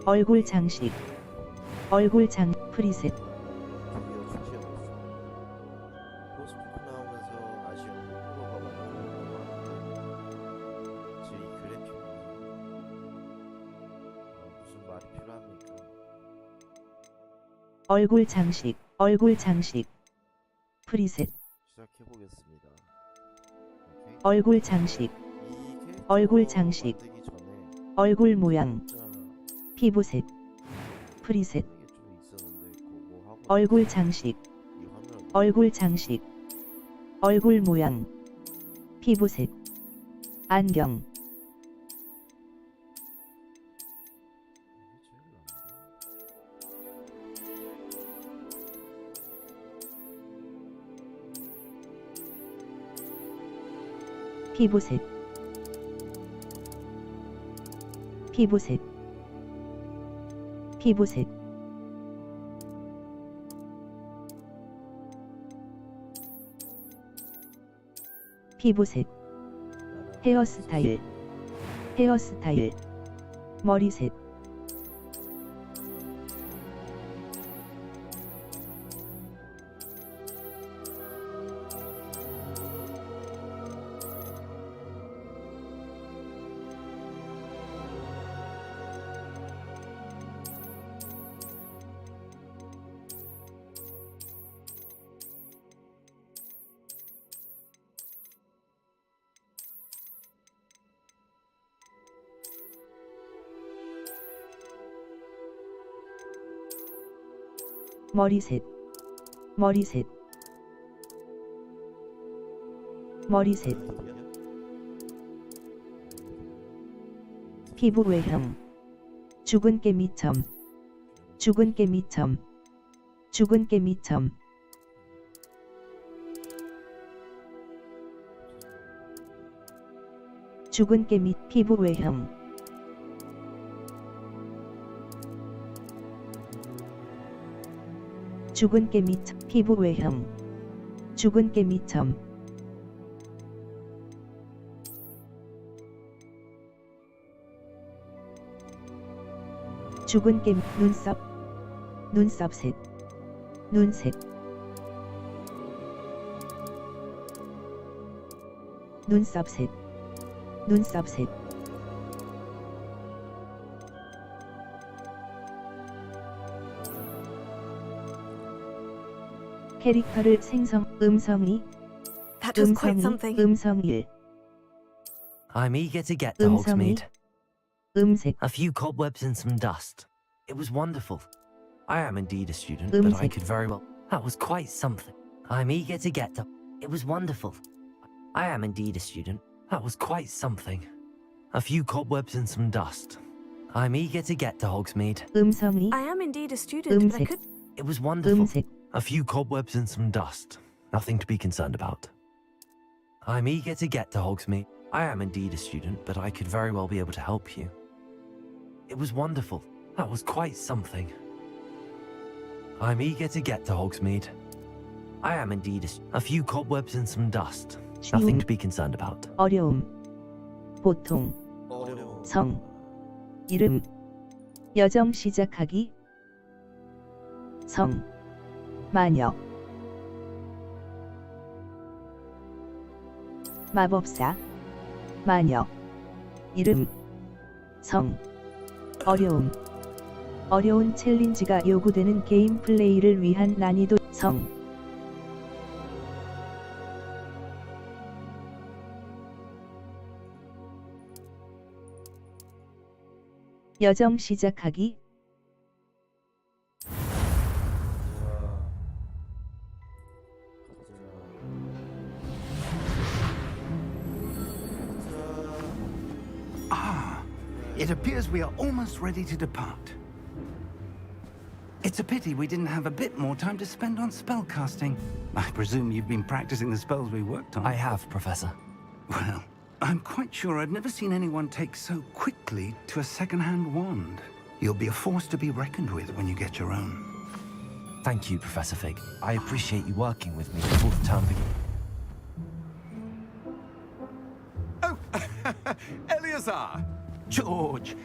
얼굴 장식, 얼굴 장 프리셋, 드디어 출시해버렸습니다. 포스피크 나오면서 아쉬운 호구가 많은 제 그래픽 무슨 말이 필요합니까? 얼굴 장식, 얼굴 장식, 프리셋, 시작해보겠습니다. 얼굴 장식, 얼굴 장식, 만들기 전에 얼굴 모양, 진짜 피부색, 프리셋, 이게 좀 있었는데 그거 하고 얼굴 장식, 이 화면을 얼굴 장식, 얼굴 모양, 피부색, 안경, 이게 제일 나은데? 피부색, 피부색, 피부색, 피부색, 헤어스타일, 헤어스타일, 머리색, 머리색, 머리색, 머리색, 피부 외형, 죽은 깨미점, 죽은 깨미점, 죽은 깨미점, 죽은 깨미 피부 외형, 죽은 깨미점, 피부 외형, 죽은 깨미점, 죽은 깨미 눈썹, 눈썹색, 눈색, 눈썹색, 눈썹색, 캐릭터를 생성, 음성이, That was quite 음성이, something. 음성일, I'm eager to get to 음성이, Hogsmeade. 음색, A few cobwebs and some dust. It was wonderful. I am indeed a student, but I 음색. could very well. That was quite something. I'm eager to get to. It was wonderful. I am indeed a student. That was quite something. A few cobwebs and some dust. I'm eager to get to Hogsmeade. 음성이, I am indeed a student, but I 음색. could. It was wonderful. 음색, A few cobwebs and some dust. Nothing to be concerned about. I'm eager to get to Hogsmeade. I am indeed a student, but I could very well be able to help you. It was wonderful. That was quite something. I'm eager to get to Hogsmeade. I am indeed a few cobwebs and some dust. Nothing to be concerned about. 어려움, 보통, 어려워. 성, 이름, 여정 시작하기, 성, 마녀, 마법사, 마녀, 이름, 성, 어려움, 어려운 챌린지가 요구되는 게임 플레이를 위한 난이도, 성, 여정 시작하기, It appears we are almost ready to depart. It's a pity we didn't have a bit more time to spend on spellcasting. I presume you've been practicing the spells we worked on. I have, Professor. Well, I'm quite sure I've never seen anyone take so quickly to a second-hand wand. You'll be a force to be reckoned with when you get your own. Thank you, Professor Fig. I appreciate you working with me before the term begins. Eleazar! George,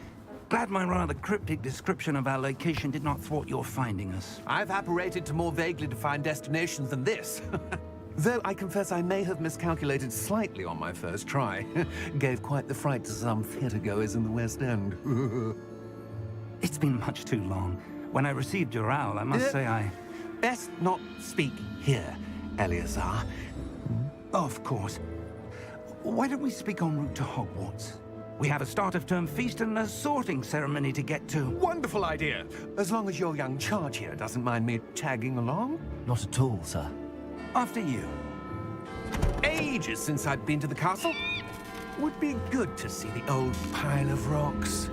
Glad my rather cryptic description of our location did not thwart your finding us. I've apparated to more vaguely defined destinations than this. Though I confess I may have miscalculated slightly on my first try. Gave quite the fright to some theatre-goers in the West End. It's been much too long. When I received your owl, I must say I... Best not speak here, Eleazar. Of course. Why don't we speak en route to Hogwarts? We have a start-of-term feast and a sorting ceremony to get to. Wonderful idea! As long as your young charge here doesn't mind me tagging along. Not at all, sir. After you. Ages since I've been to the castle. Would be good to see the old pile of rocks.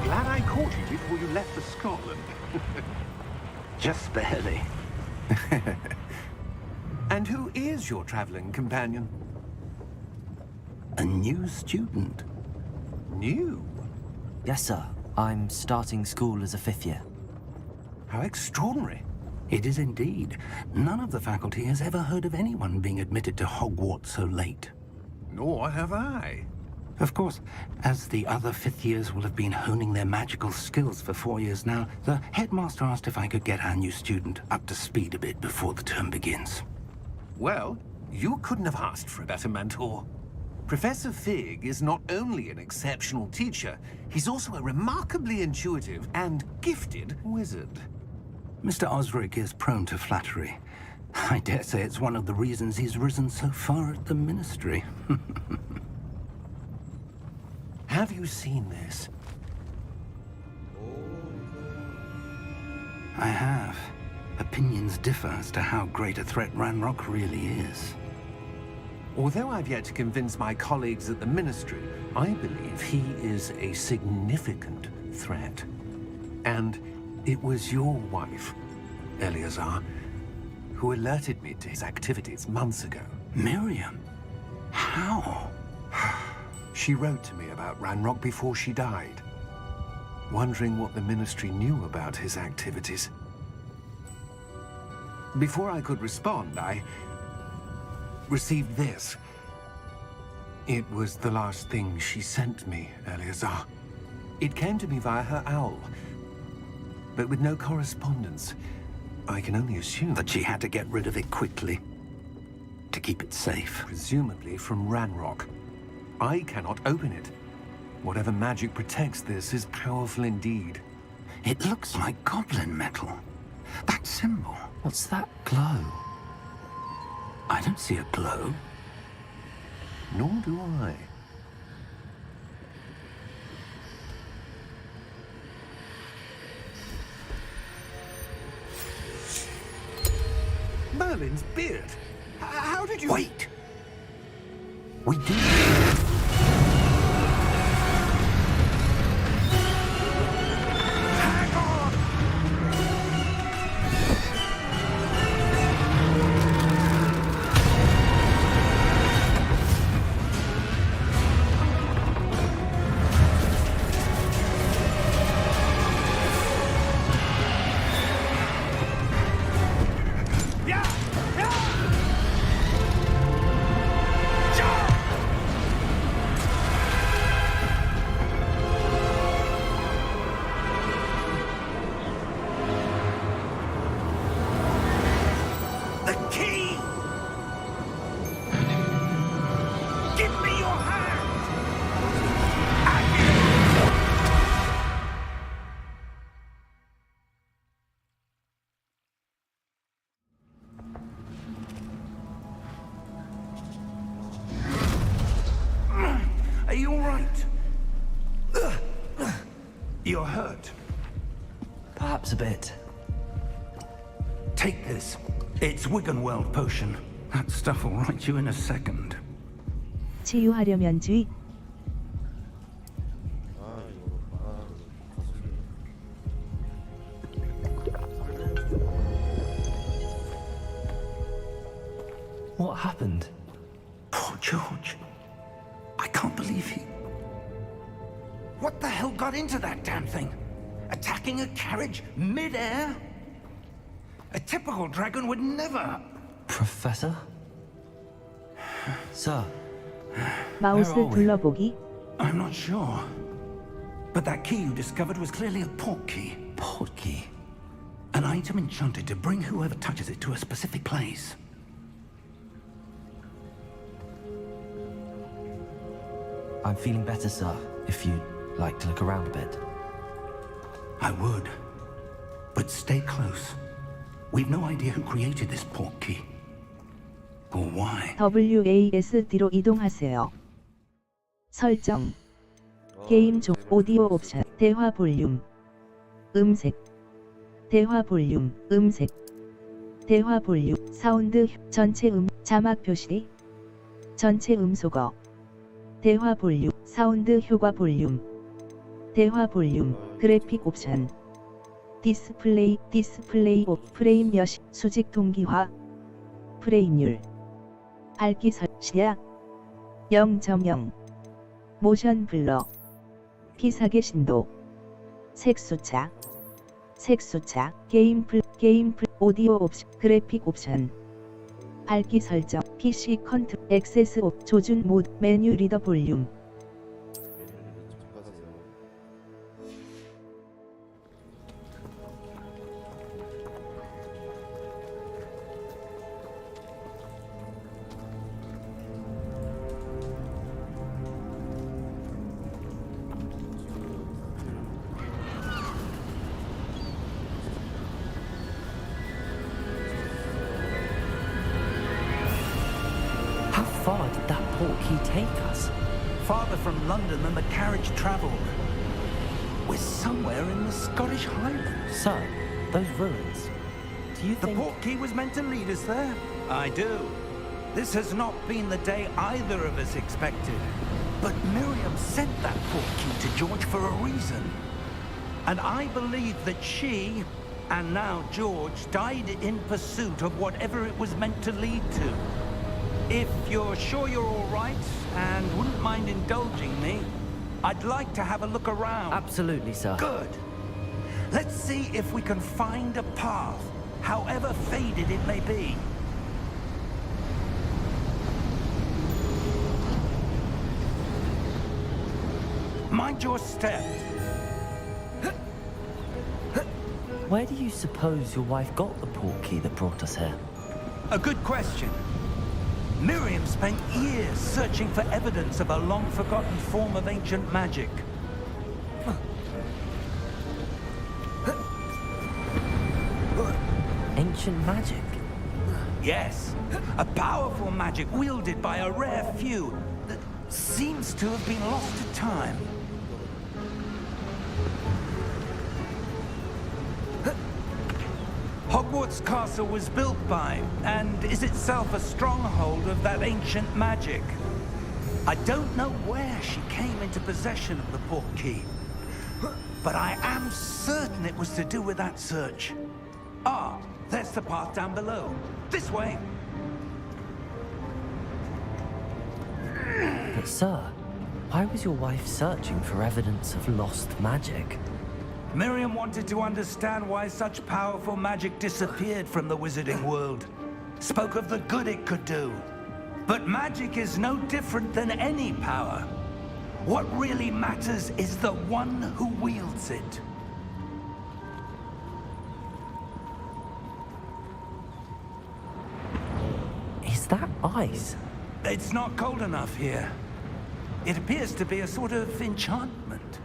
Glad I caught you before you left for Scotland. Just barely. And who is your traveling companion? A new student. New? Yes, sir. I'm starting school as a 5th year. How extraordinary. It is indeed. None of the faculty has ever heard of anyone being admitted to Hogwarts so late. Nor have I. Of course, as the other 5th years will have been honing their magical skills for 4 years now, the headmaster asked if I could get our new student up to speed a bit before the term begins. Well, you couldn't have asked for a better mentor. Professor Fig is not only an exceptional teacher, he's also a remarkably intuitive and gifted wizard. Mr. Osric is prone to flattery. I dare say it's one of the reasons he's risen so far at the Ministry. Have you seen this? I have. Opinions differ as to how great a threat Ranrock really is. Although I've yet to convince my colleagues at the Ministry, I believe he is a significant threat. And it was your wife, Eleazar, who alerted me to his activities months ago. Miriam? How? She wrote to me about Ranrock before she died, wondering what the Ministry knew about his activities. Before I could respond, I received this. It was the last thing she sent me, Eleazar. It came to me via her owl, but with no correspondence. I can only assume That she had to get rid of it quickly, to keep it safe. presumably from Ranrock. I cannot open it. Whatever magic protects this is powerful indeed. It looks like goblin metal. That symbol. What's that glow? I don't see a glow. Nor do I. Merlin's beard. How did you... Wait! We do. Hang on! Yeah! Yeah! The key! You're hurt. Perhaps a bit. Take this. It's Wiggenweld potion. That stuff will right you in a second. 치유하려면 주의. What happened? Poor George. I can't believe he... What the hell got into that damn thing? Attacking a carriage mid-air? A typical dragon would never... Professor? Sir, 마우스 Where are we? 둘러보기. I'm not sure. But that key you discovered was clearly a port key. port key. An item enchanted to bring whoever touches it to a specific place. I'm feeling better, sir, if you'd like to look around a bit. I would. But stay close. We've no idea who created this port key. Or why. WASD로 이동하세요. 설정. 게임 종 오디오 옵션. 대화 볼륨. 음색. 대화 볼륨. 음색. 대화 볼륨. 사운드. 전체 자막 표시. 전체 음소거. 대화 볼륨. 사운드 효과 볼륨. 대화 볼륨. 그래픽 옵션. 디스플레이 프레임 여시. 수직 동기화. 프레임률. 밝기 시야 0.0 모션 블러 피사계 신도 색수차 게임 오디오 옵션 그래픽 옵션 밝기 설정 PC 컨트롤 액세스 옵 조준 모드 메뉴 리더 볼륨 How far did that port key take us? Farther from London than the carriage travelled. We're somewhere in the Scottish Highlands. Sir, those ruins. Do you The think... port key was meant to lead us there? I do. This has not been the day either of us expected. But Miriam sent that port key to George for a reason. And I believe that she, and now George, died in pursuit of whatever it was meant to lead to. If you're sure you're all right and wouldn't mind indulging me, I'd like to have a look around. Absolutely, sir. Good. Let's see if we can find a path, however faded it may be. Mind your step. Where do you suppose your wife got the port key that brought us here? A good question. Miriam spent years searching for evidence of a long-forgotten form of ancient magic. Ancient magic? Yes, a powerful magic wielded by a rare few that seems to have been lost to time. Hogwarts Castle was built by, and is itself a stronghold of that ancient magic. I don't know where she came into possession of the port key, but I am certain it was to do with that search. Ah, there's the path down below. This way. But sir, why was your wife searching for evidence of lost magic? Miriam wanted to understand why such powerful magic disappeared from the wizarding world. Spoke of the good it could do. But magic is no different than any power. What really matters is the one who wields it. Is that ice? It's not cold enough here. It appears to be a sort of enchantment.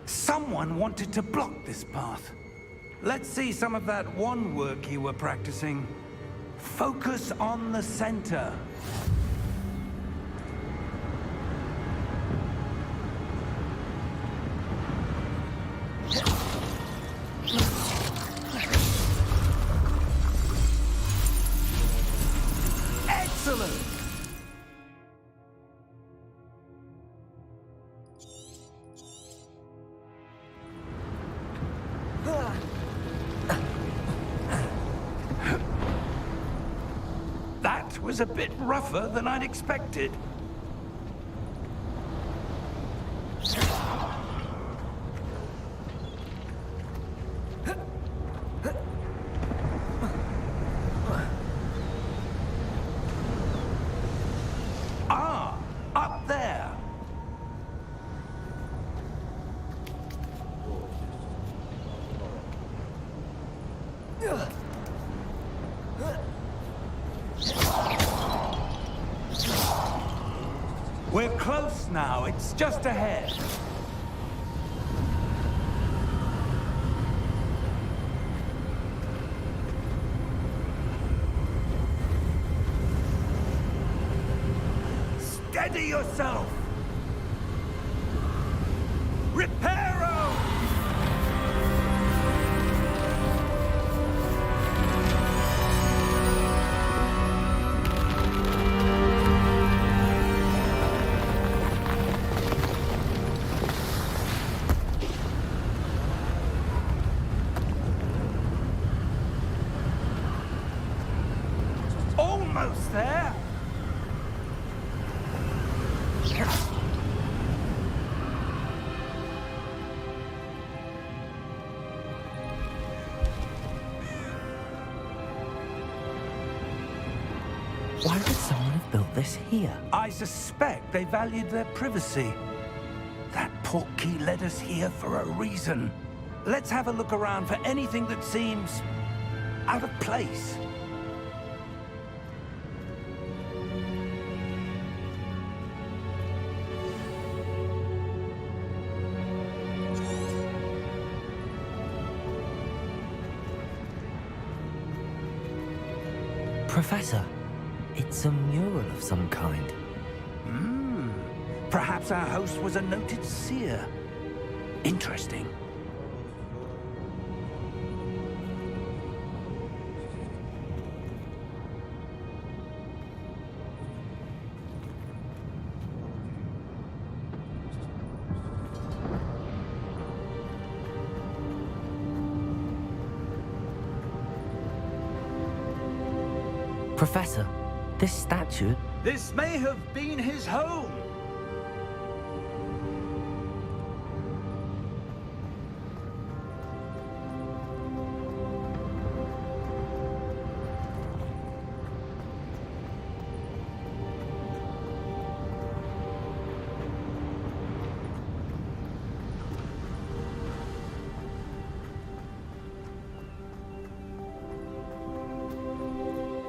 Someone wanted to block this path. Let's see some of that wand work you were practicing. Focus on the center. stolen. That was a bit rougher than I'd expected. Ah, up there. We're close now. It's just ahead. Steady yourself. Reparo! Almost there. Why would someone have built this here? I suspect they valued their privacy. That portkey led us here for a reason. Let's have a look around for anything that seems out of place. Professor, it's a mural of some kind. Perhaps our host was a noted seer. Interesting. Professor, this statue... This may have been his home.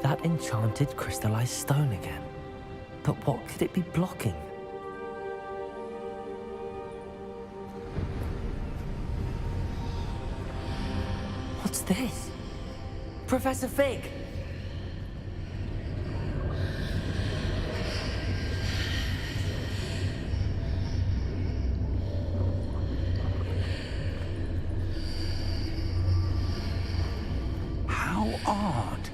That enchanted crystallized stone again. But what could it be blocking? What's this? Professor Fig! How odd.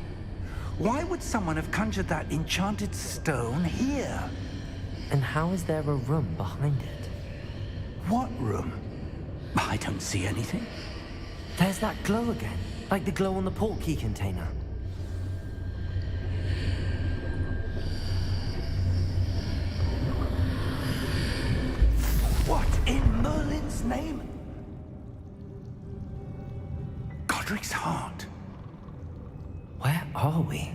Why would someone have conjured that enchanted stone here? And how is there a room behind it? What room? I don't see anything. There's that glow again, like the glow on the portkey container. What in Merlin's name? Godric's heart. Where are we?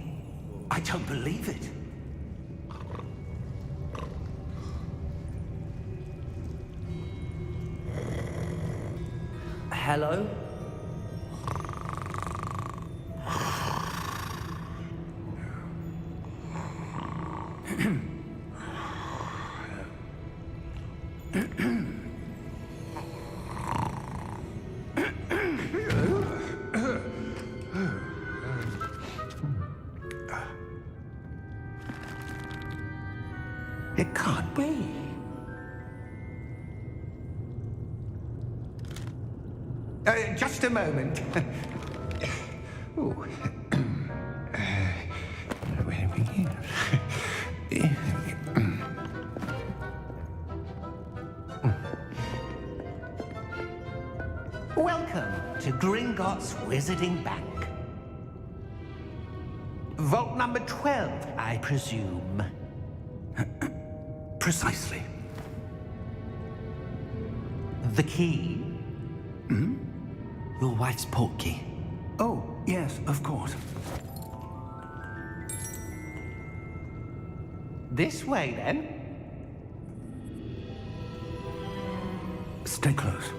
I don't believe it. Hello? It can't be. Just a moment. Ooh. Where are we here? to Gringotts Wizarding Bank. Vault number 12, I presume. Precisely. The key? Your wife's portkey. Oh, yes, of course. This way, then. Stay close.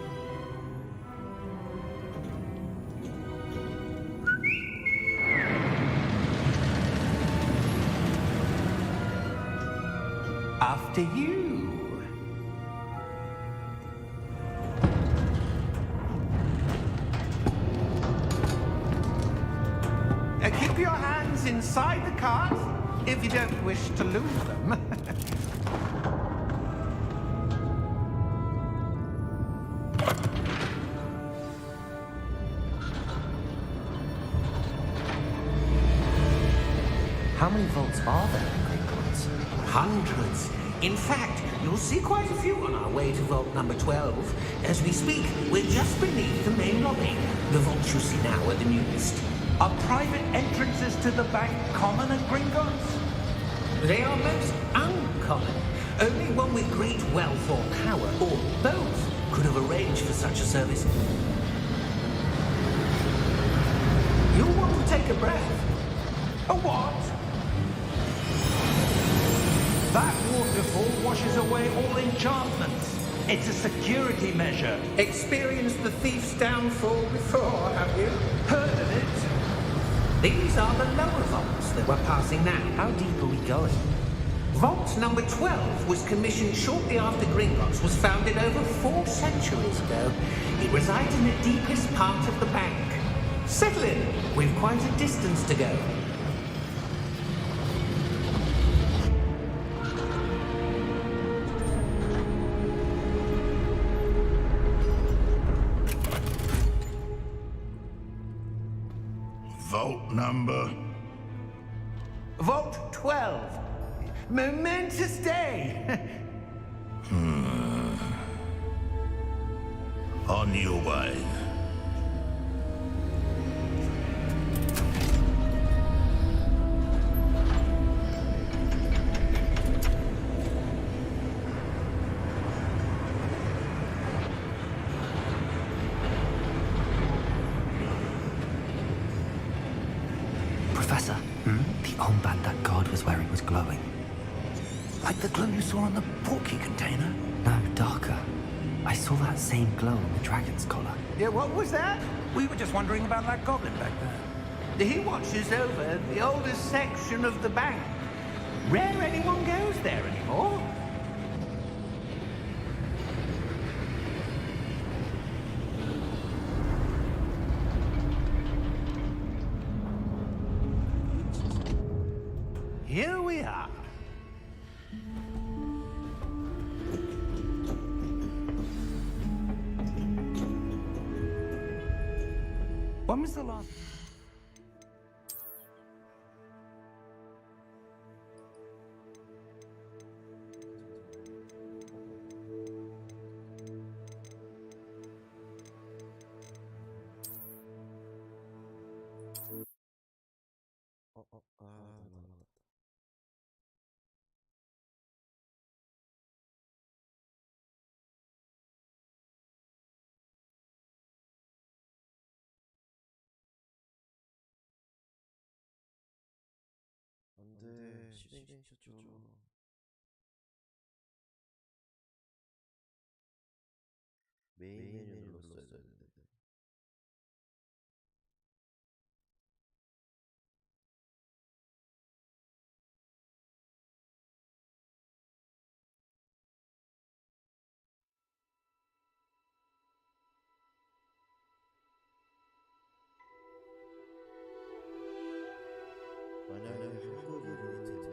After you. Keep your hands inside the cart if you don't wish to lose them. How many vaults are there in Gringotts? Hundreds. In fact, you'll see quite a few on our way to vault number 12. As we speak, we're just beneath the main lobby. The vaults you see now are the newest. Are private entrances to the bank common at Gringotts? They are most uncommon. Only one with great wealth or power, or both, could have arranged for such a service. You'll want to take a breath. A what? That waterfall washes away all enchantments. It's a security measure. Experienced the thief's downfall before, have you? Heard of it? These are the lower vaults that we're passing now. How deep are we going? Vault number 12 was commissioned shortly after Gringotts was founded over 4 centuries ago. It resides in the deepest part of the bank. Settle in. We've quite a distance to go. Vault number? Vault 12. Momentous day. On your way. Professor, the armband that guard was wearing was glowing. Like the glow you saw on the portkey container? No, darker. I saw that same glow on the dragon's collar. Yeah, what was that? We were just wondering about that goblin back there. He watches over the oldest section of the bank. Rare anyone goes there anymore. Here we are. When was the last... 날라갔다. 안돼, 실행시켰죠. 메인 메뉴 눌렀어야 되는데. 만약에 한국 이름이 되면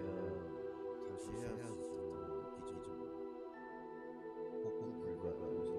다시 해야 할 수 있다는 느끼죠. 복구 불가하면서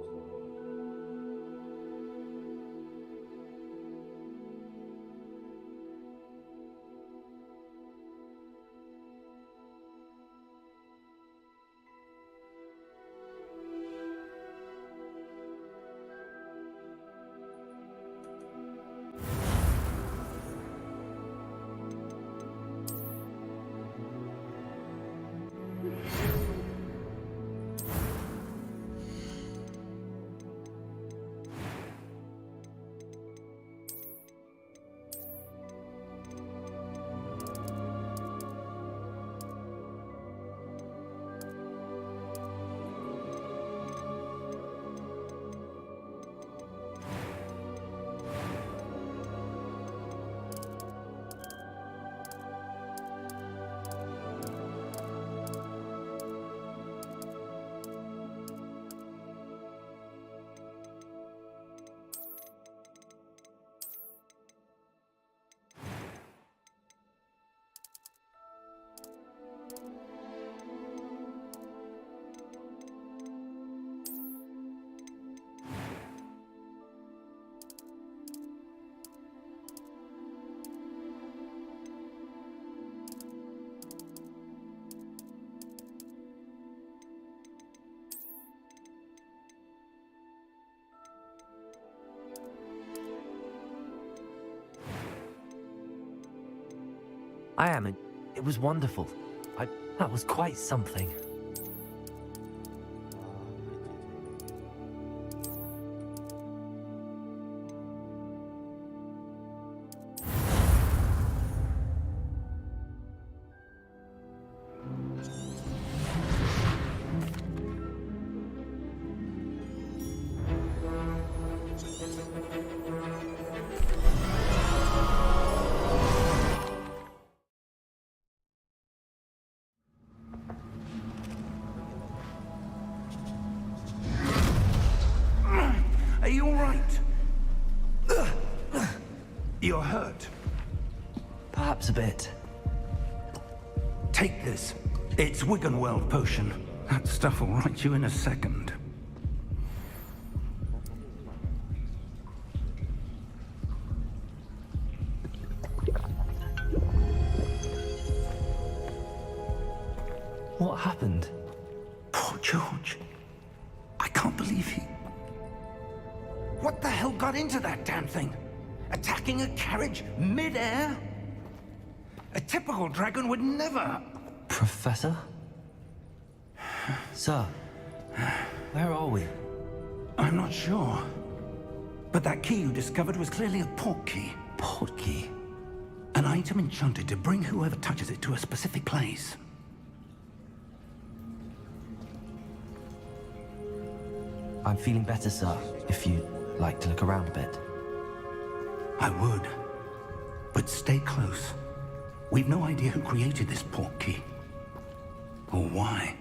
I am. It was wonderful. That was quite something. Are you all right? You're hurt. Perhaps a bit. Take this. It's Wiggenweld potion. That stuff will right you in a second. What happened? Poor George. I can't believe he... What the hell got into that damn thing? Attacking a carriage mid-air? A typical dragon would never... Professor? Sir, where are we? I'm not sure. But that key you discovered was clearly a port key. Port key? An item enchanted to bring whoever touches it to a specific place. I'm feeling better, sir, if you'd like to look around a bit. I would. But stay close. We've no idea who created this port key. Or why.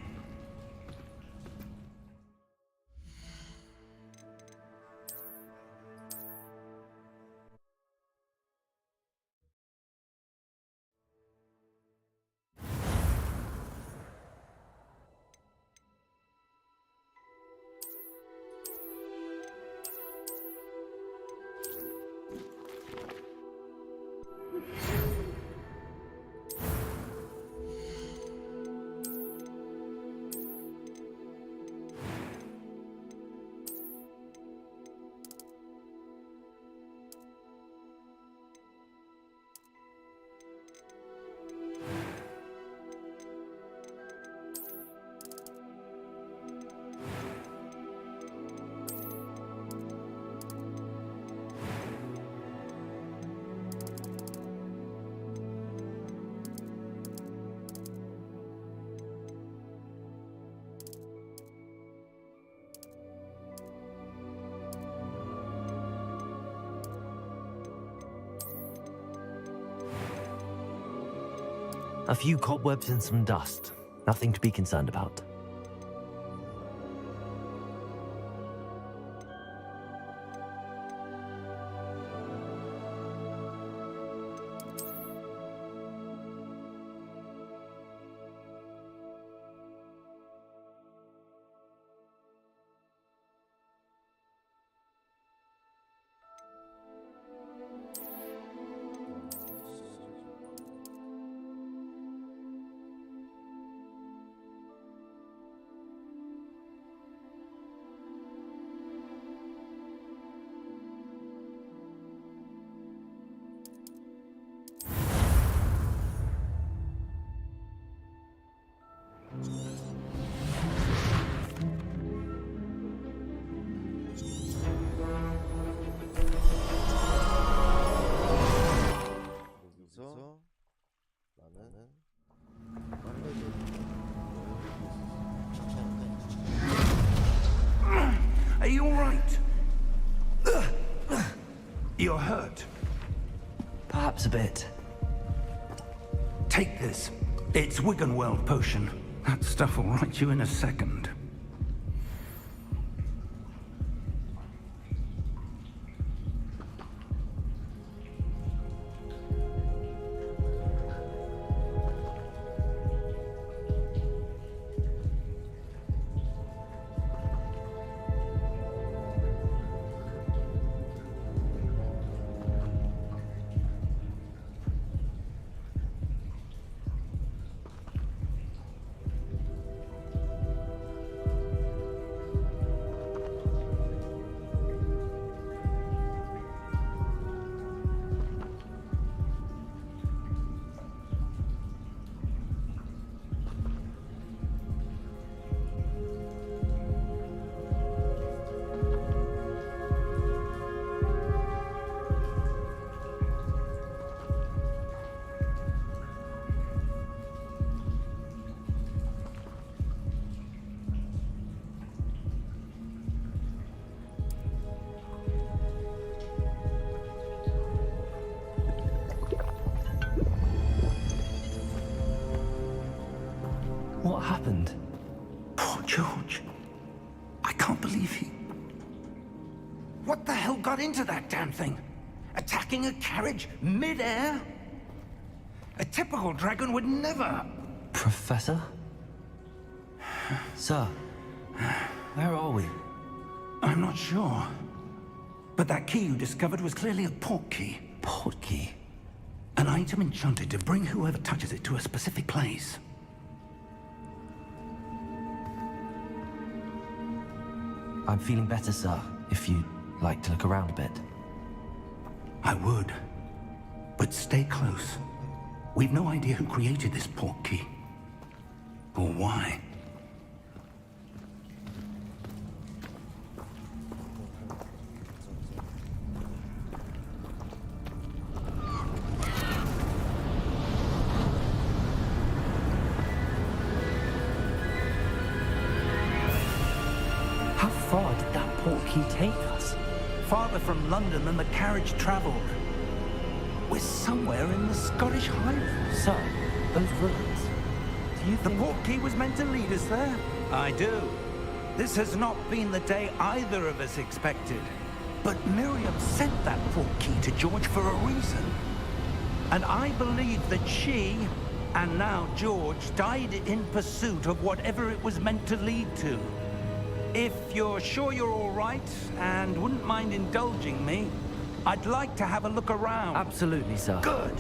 A few cobwebs and some dust. Nothing to be concerned about. 여기서 나는 Are you all right? You're hurt. Perhaps a bit. Take this. It's Wiggenweld potion. That stuff will right you in a second. What happened? Poor George. I can't believe he... What the hell got into that damn thing? Attacking a carriage mid-air? A typical dragon would never... Professor? Sir, where are we? I'm not sure. But that key you discovered was clearly a port key. Port key? An item enchanted to bring whoever touches it to a specific place. I'm feeling better, sir, if you'd like to look around a bit. I would. But stay close. We've no idea who created this port key. Or why. How far did that port key take us? Farther from London than the carriage travelled. We're somewhere in the Scottish Highlands. Sir, those ruins. Do you The think... port key was meant to lead us there? I do. This has not been the day either of us expected. But Miriam sent that port key to George for a reason. And I believe that she, and now George, died in pursuit of whatever it was meant to lead to. If you're sure you're all right, and wouldn't mind indulging me, I'd like to have a look around. Absolutely, sir. Good.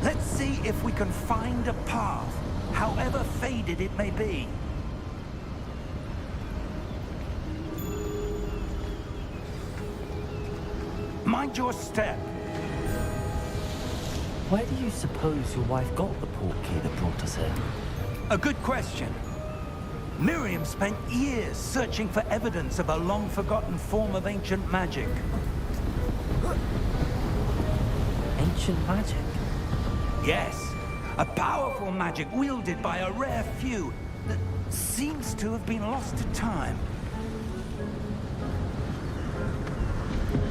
Let's see if we can find a path, however faded it may be. Mind your step. Where do you suppose your wife got the port key that brought us here? A good question. Miriam spent years searching for evidence of a long-forgotten form of ancient magic. Ancient magic? Yes, a powerful magic wielded by a rare few that seems to have been lost to time.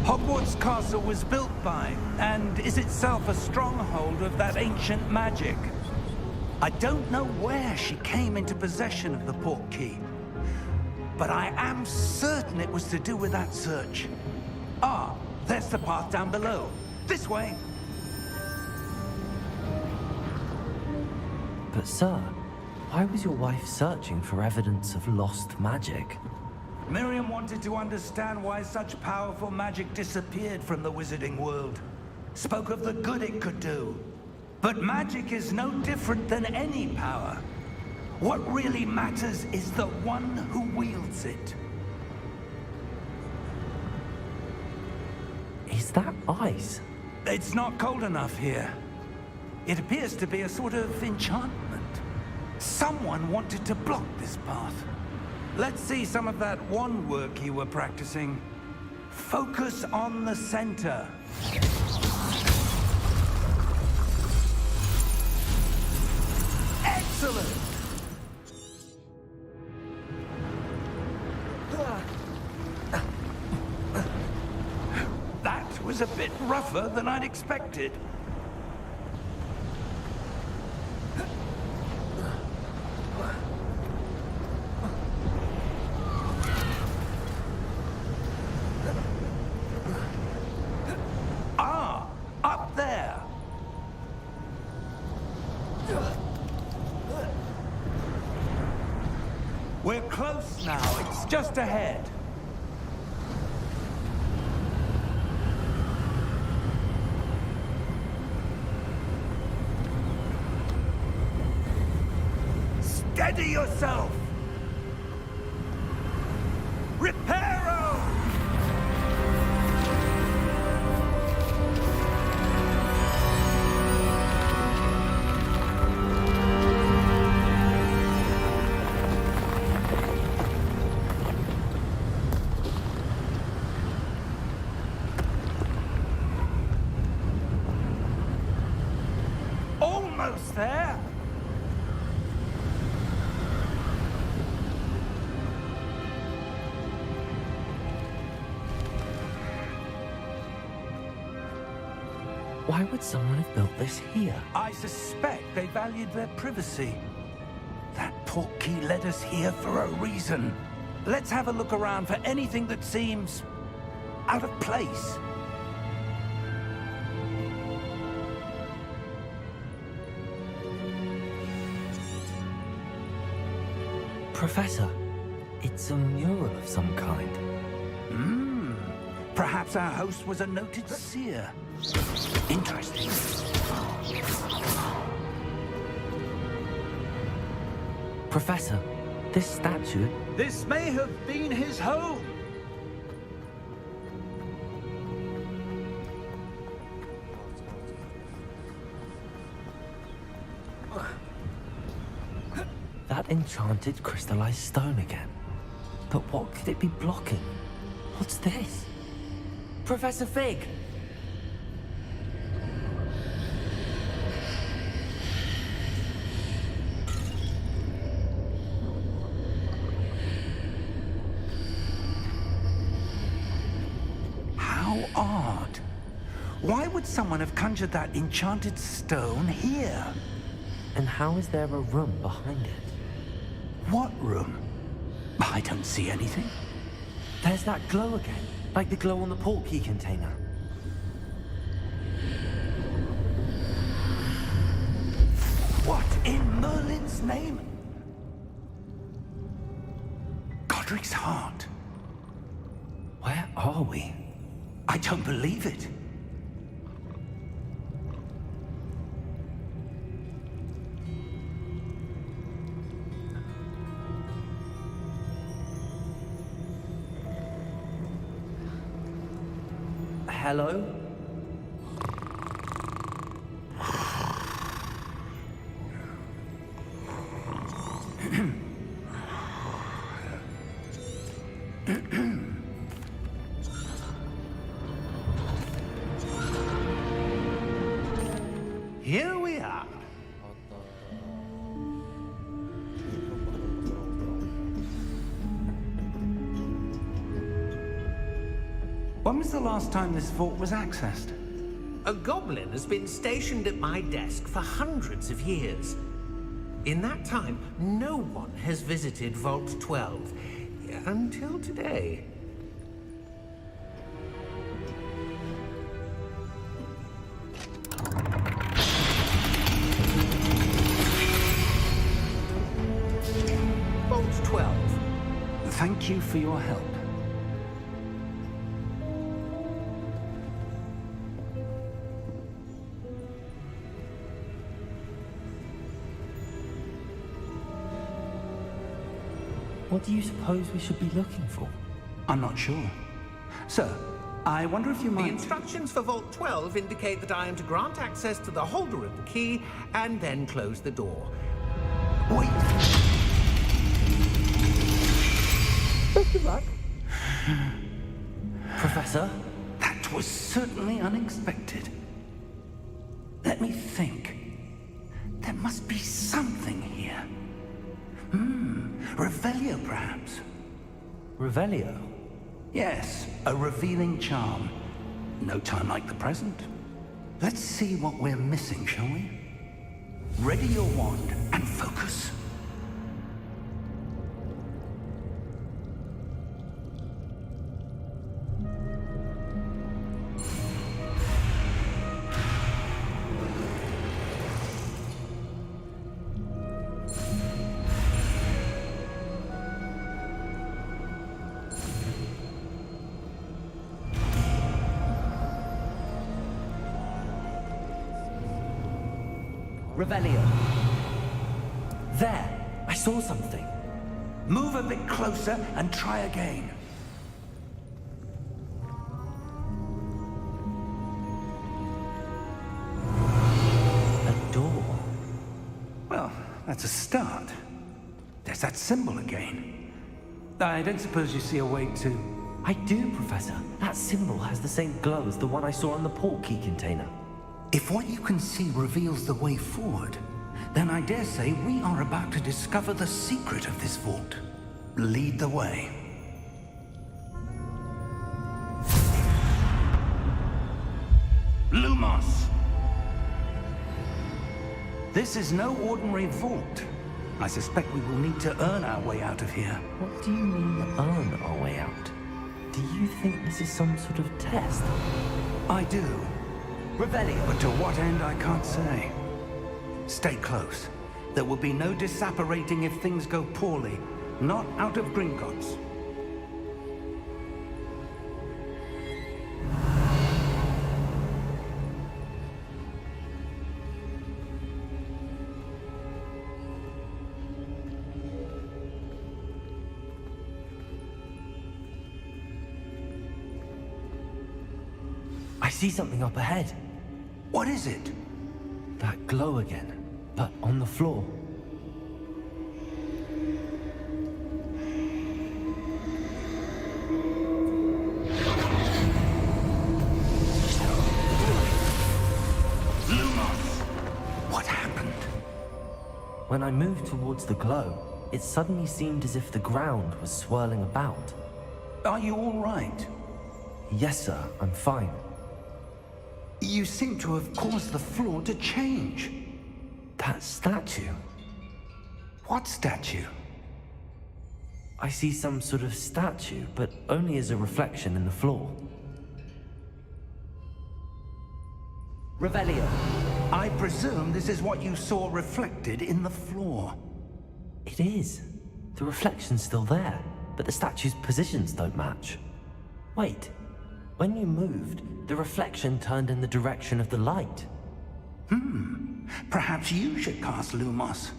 Hogwarts Castle was built by, and is itself a stronghold of that ancient magic. I don't know where she came into possession of the port key, but I am certain it was to do with that search. Ah, there's the path down below. This way. But sir, why was your wife searching for evidence of lost magic? Miriam wanted to understand why such powerful magic disappeared from the wizarding world. Spoke of the good it could do. But magic is no different than any power. What really matters is the one who wields it. Is that ice? It's not cold enough here. It appears to be a sort of enchantment. Someone wanted to block this path. Let's see some of that wand work you were practicing. Focus on the center. Excellent! That was a bit rougher than I'd expected. Ah, up there. We're close now. It's just ahead. Steady yourself! Reparo! Almost there! Why would someone have built this here? I suspect they valued their privacy. That portkey led us here for a reason. Let's have a look around for anything that seems out of place. Professor, it's a mural of some kind. Perhaps our host was a noted seer. Interesting. Professor, this statue... This may have been his home. That enchanted crystallized stone again. But what could it be blocking? What's this? Professor Fig! How odd. Why would someone have conjured that enchanted stone here? And how is there a room behind it? What room? I don't see anything. There's that glow again, like the glow on the portkey container. What in Merlin's name? Godric's heart. Where are we? I don't believe it. Hello? Here we are. When was the last time this vault was accessed? A goblin has been stationed at my desk for hundreds of years. In that time, no one has visited Vault 12 until today. Vault 12. Thank you for your help. What do you suppose we should be looking for? I'm not sure. Sir, I wonder if you The might... instructions for Vault 12 indicate that I am to grant access to the holder of the key and then close the door. Wait! Professor? That was certainly unexpected. Let me think. There must be something here. Revelio, perhaps? Revelio? Yes, a revealing charm. No time like the present. Let's see what we're missing, shall we? Ready your wand and focus. Revelio. There! I saw something. Move a bit closer and try again. A door. Well, that's a start. There's that symbol again. I don't suppose you see a way to... I do, Professor. That symbol has the same glow as the one I saw on the portkey container. If what you can see reveals the way forward, then I dare say we are about to discover the secret of this vault. Lead the way. Lumos! This is no ordinary vault. I suspect we will need to earn our way out of here. What do you mean, earn our way out? Do you think this is some sort of test? I do. Revelio! But to what end, I can't say. Stay close. There will be no disapparating if things go poorly. Not out of Gringotts. I see something up ahead. What is it? That glow again, but on the floor. What happened? When I moved towards the glow, it suddenly seemed as if the ground was swirling about. Are you all right? Yes, sir, I'm fine. You seem to have caused the floor to change. That statue. What statue? I see some sort of statue, but only as a reflection in the floor. Revelio. I presume this is what you saw reflected in the floor. It is. The reflection's still there, but the statue's positions don't match. Wait. When you moved, the reflection turned in the direction of the light. Perhaps you should cast Lumos.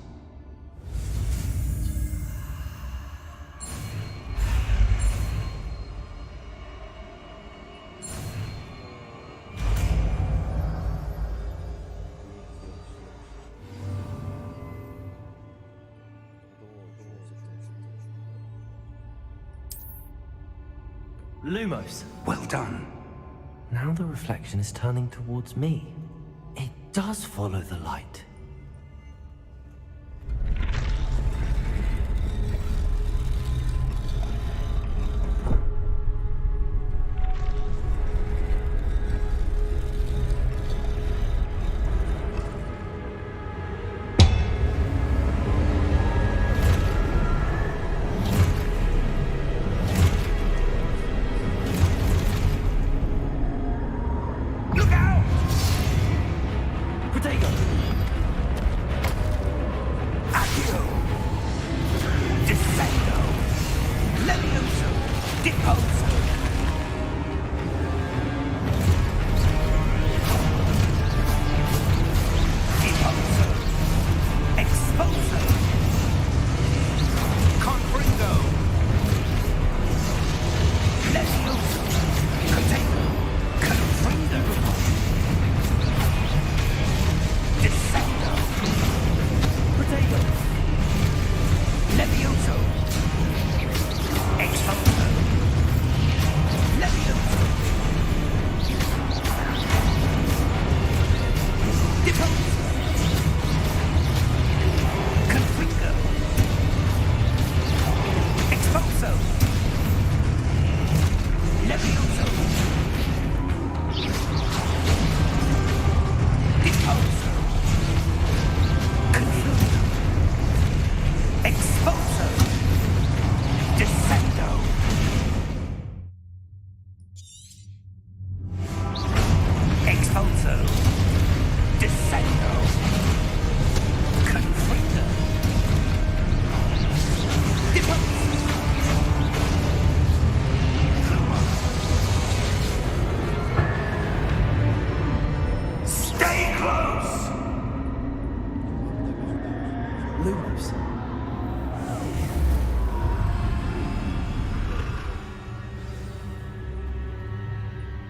Lumos. Well done. Now the reflection is turning towards me. It does follow the light.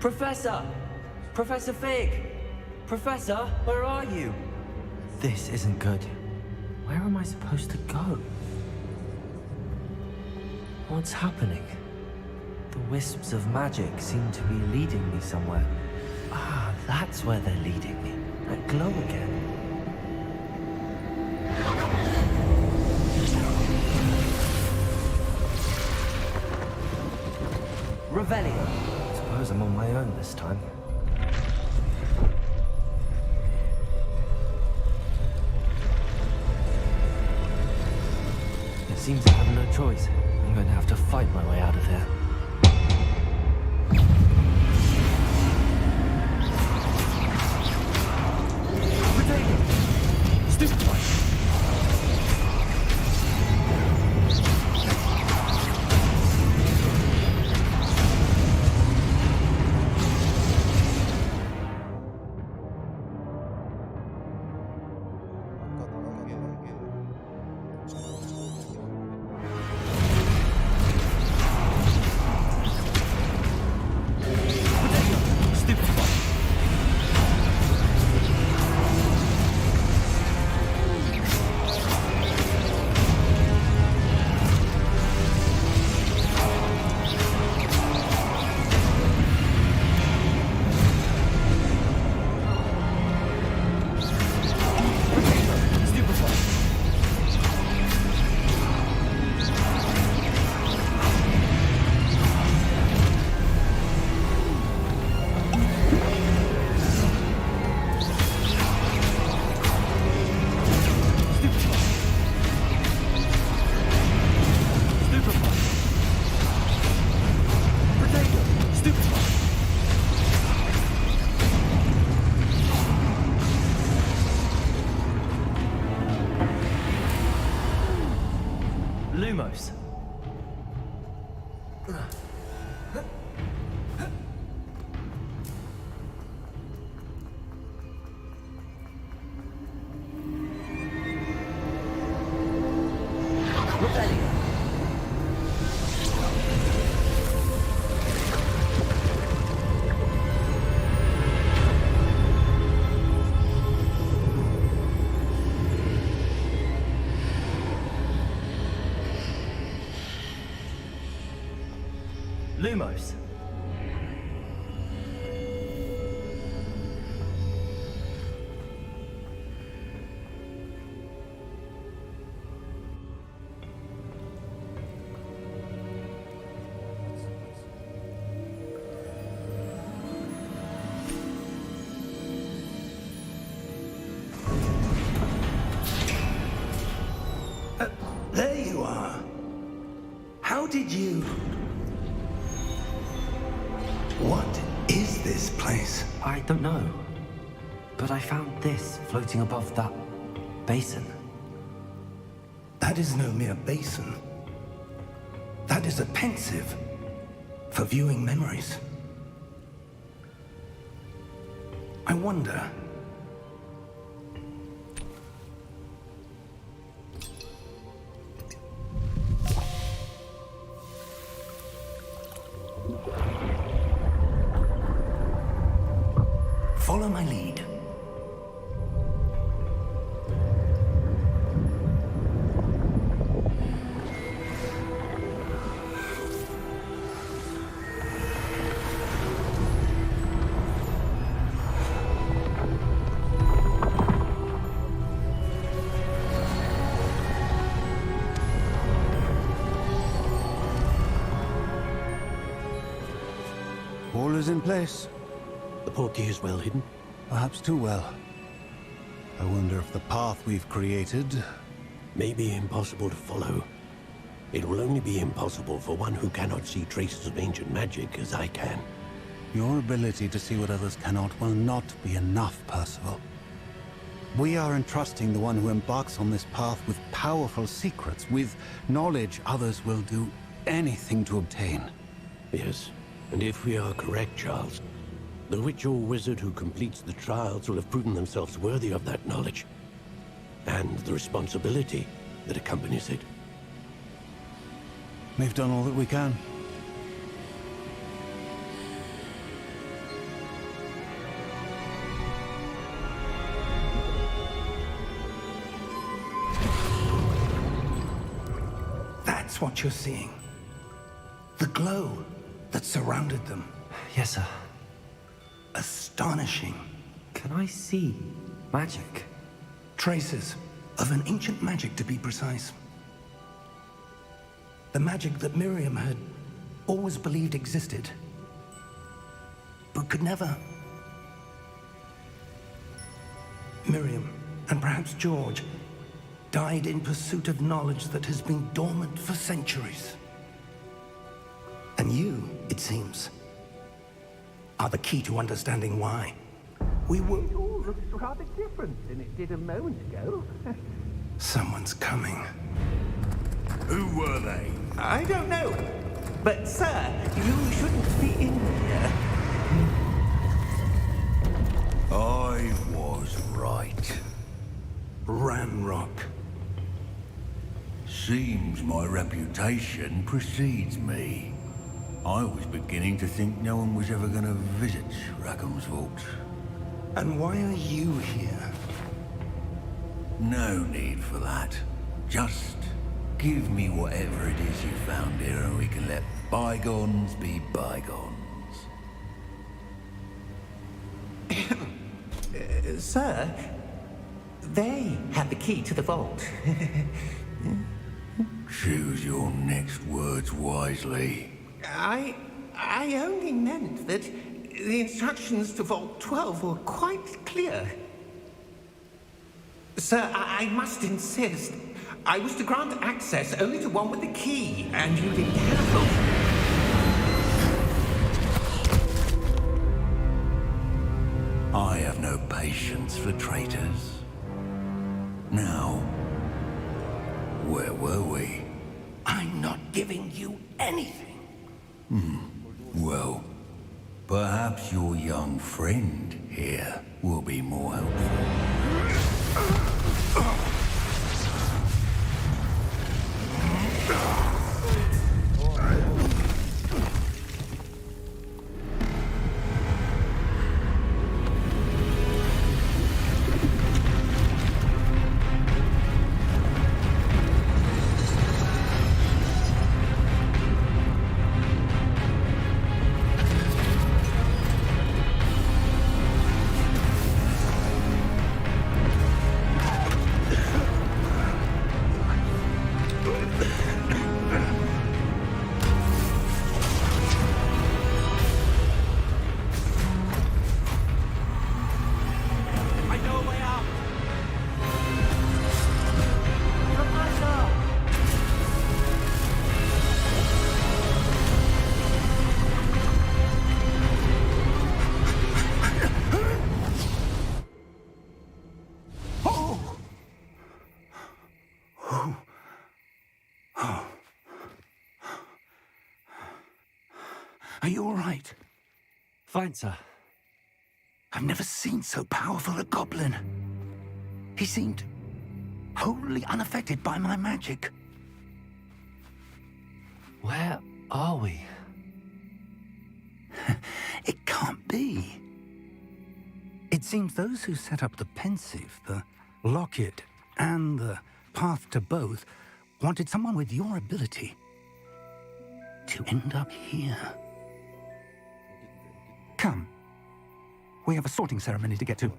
Professor! Professor Fig! Professor, where are you? This isn't good. Where am I supposed to go? What's happening? The wisps of magic seem to be leading me somewhere. Ah, that's where they're leading me. That glow again. Revelio. Suppose I'm on my own this time. Seems I have no choice. I'm going to have to fight my way out of here. Stupid one! 아까 나가게 이게 Stupid one! Stupid one! Stupid one! Stupid one! Potato! Stupid one! Lumos. Lumos. There you are. How did you... What is this place? I don't know. But I found this floating above that basin. That is no mere basin. That is a pensive for viewing memories. I wonder... Follow my lead. All is in place. The portkey is well hidden. Perhaps too well. I wonder if the path we've created... May be impossible to follow. It will only be impossible for one who cannot see traces of ancient magic as I can. Your ability to see what others cannot will not be enough, Percival. We are entrusting the one who embarks on this path with powerful secrets, with knowledge others will do anything to obtain. Yes, and if we are correct, Charles, the witch or wizard who completes the trials will have proven themselves worthy of that knowledge, and the responsibility that accompanies it. We've done all that we can. That's what you're seeing. The glow that surrounded them. Yes, sir. Astonishing. Can I see magic? Traces of an ancient magic, to be precise. The magic that Miriam had always believed existed, but could never. Miriam, and perhaps George, died in pursuit of knowledge that has been dormant for centuries. And you, it seems, are the key to understanding why. We were... It all looks rather different than it did a moment ago. Someone's coming. Who were they? I don't know. But, sir, you shouldn't be in here. I was right. Ramrock. Seems my reputation precedes me. I was beginning to think no one was ever going to visit Rackham's vault. And why are you here? No need for that. Just give me whatever it is you found here and we can let bygones be bygones. Sir, they have the key to the vault. Choose your next words wisely. I only meant that the instructions to Vault 12 were quite clear. Sir, I must insist. I was to grant access only to one with the key, and you didn't have them. I have no patience for traitors. Now, where were we? I'm not giving you anything. Well, perhaps your young friend here will be more helpful. Are you all right? Fine, sir. I've never seen so powerful a goblin. He seemed wholly unaffected by my magic. Where are we? It can't be. It seems those who set up the pensive, the locket, and the path to both wanted someone with your ability to end up here. Come. We have a sorting ceremony to get to.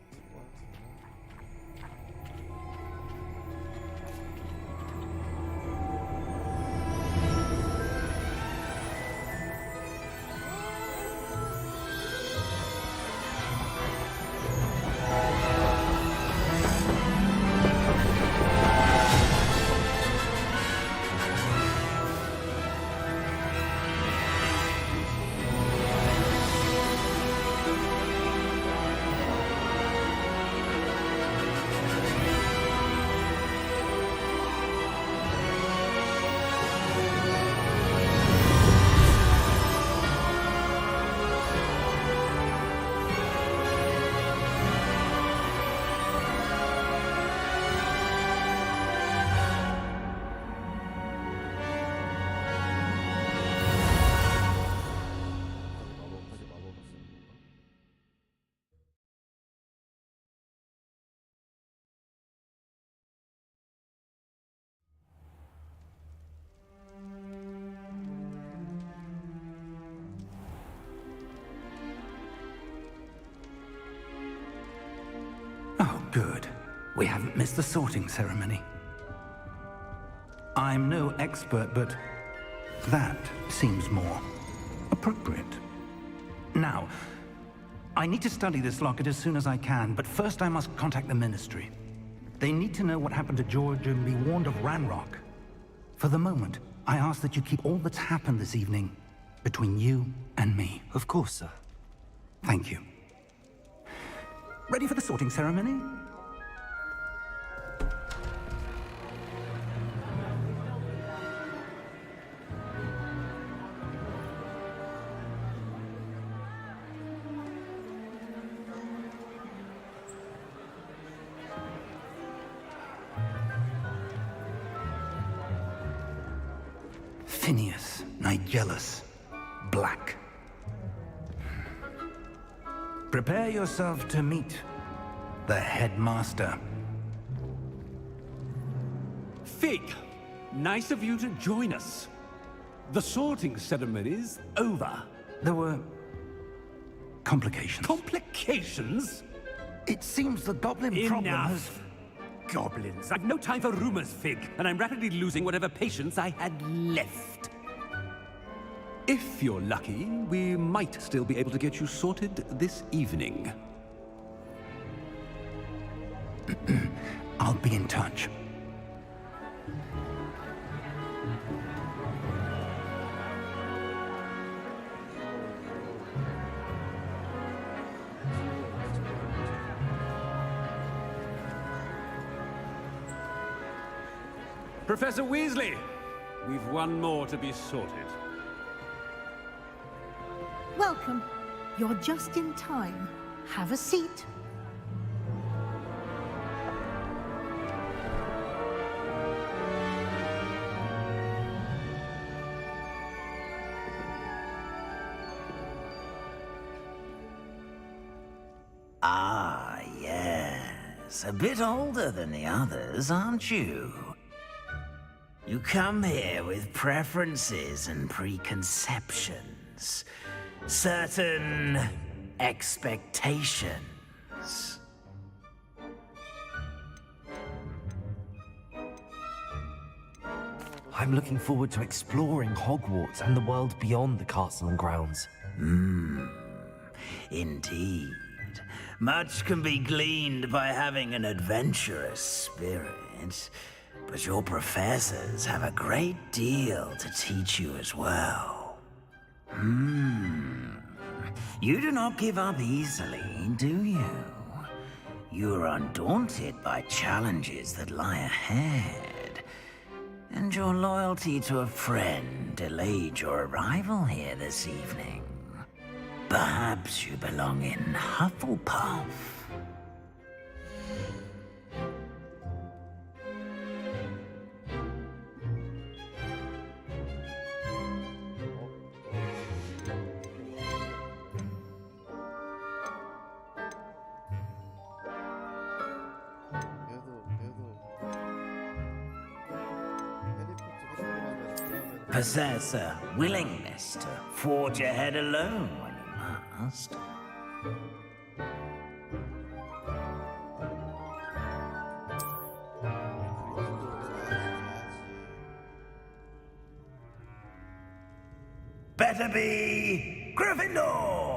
Oh, good. We haven't missed the sorting ceremony. I'm no expert, but that seems more appropriate. Now, I need to study this locket as soon as I can, but first I must contact the Ministry. They need to know what happened to George and be warned of Ranrock. For the moment, I ask that you keep all that's happened this evening between you and me. Of course, sir. Thank you. Ready for the sorting ceremony? Phineas, Nigellus, Black. Prepare yourself to meet the headmaster. Fig, nice of you to join us. The sorting ceremony's over. There were complications. Complications? It seems the goblin problem has... Enough! Goblins. I've no time for rumors, Fig, and I'm rapidly losing whatever patience I had left. If you're lucky, we might still be able to get you sorted this evening. I'll be in touch. Professor Weasley, we've one more to be sorted. Welcome. You're just in time. Have a seat. Ah, yes. A bit older than the others, aren't you? You come here with preferences and preconceptions. Certain expectations. I'm looking forward to exploring Hogwarts and the world beyond the castle and grounds. Indeed. Much can be gleaned by having an adventurous spirit. But your professors have a great deal to teach you as well. You do not give up easily, do you? You are undaunted by challenges that lie ahead. And your loyalty to a friend delayed your arrival here this evening. Perhaps you belong in Hufflepuff. Possess a willingness to forge ahead alone when you must. Better be Gryffindor!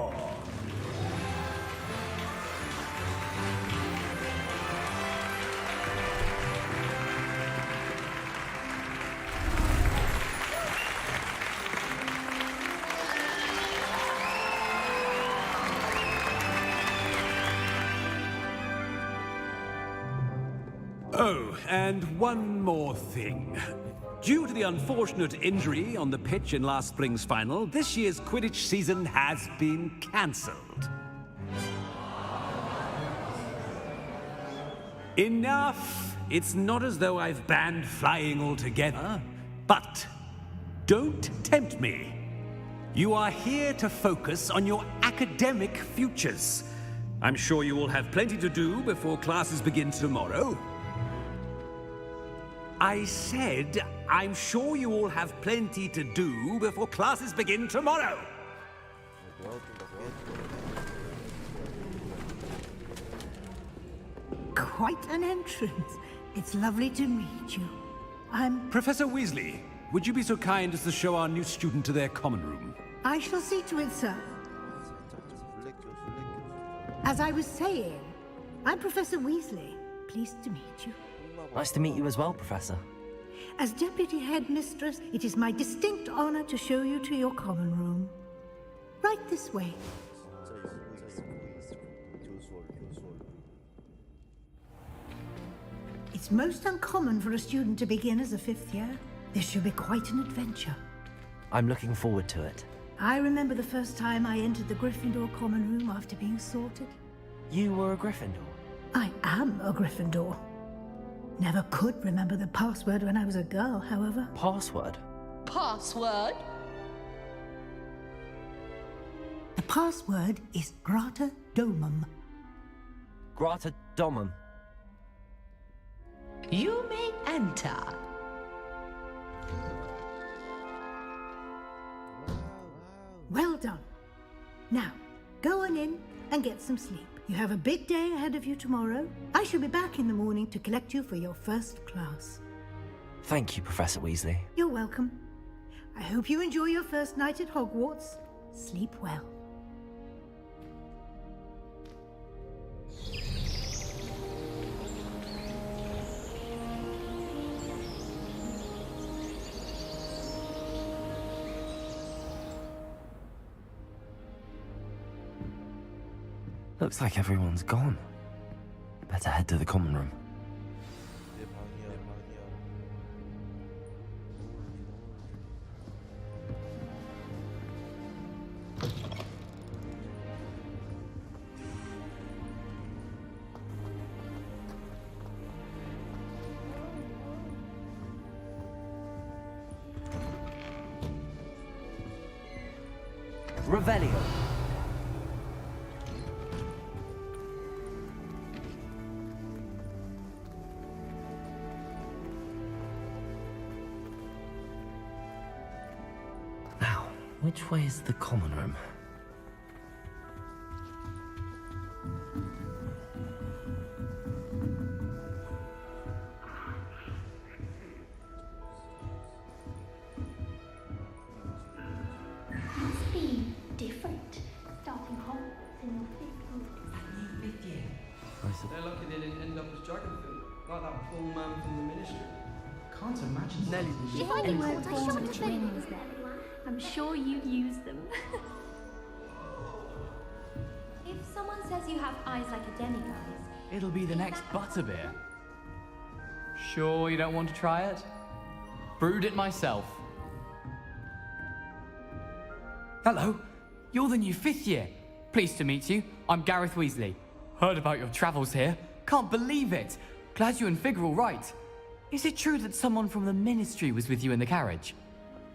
Oh, and one more thing. Due to the unfortunate injury on the pitch in last spring's final, this year's Quidditch season has been cancelled. Enough! It's not as though I've banned flying altogether, but don't tempt me. You are here to focus on your academic futures. I'm sure you will have plenty to do before classes begin tomorrow. I said, I'm sure you all have plenty to do before classes begin tomorrow. Quite an entrance. It's lovely to meet you. I'm... Professor Weasley, would you be so kind as to show our new student to their common room? I shall see to it, sir. As I was saying, I'm Professor Weasley. Pleased to meet you. Nice to meet you as well, Professor. As Deputy Headmistress, it is my distinct honor to show you to your common room. Right this way. It's most uncommon for a student to begin as a 5th year. This should be quite an adventure. I'm looking forward to it. I remember the first time I entered the Gryffindor common room after being sorted. You were a Gryffindor? I am a Gryffindor. Never could remember the password when I was a girl, however. Password? Password? The password is Grata Domum. Grata Domum. You may enter. Well done. Now, go on in and get some sleep. You have a big day ahead of you tomorrow. I shall be back in the morning to collect you for your first class. Thank you, Professor Weasley. You're welcome. I hope you enjoy your first night at Hogwarts. Sleep well. Looks like everyone's gone. Better head to the common room. Revelio. Now, which way is the common room? Must be different. Starting Hogwarts in your 5th year. They're lucky they didn't end up as Dragonfield, like that poor man from the Ministry. Can't imagine Nelly. If I knew what I shot a trainings there, I'm sure you'd use them. If someone says you have eyes like a demiguise, It'll be the next butterbeer. Sure you don't want to try it? Brewed it myself. Hello, you're the new 5th year. Pleased to meet you. I'm Gareth Weasley. Heard about your travels here. Can't believe it. Glad you and Fig are all right. Is it true that someone from the Ministry was with you in the carriage?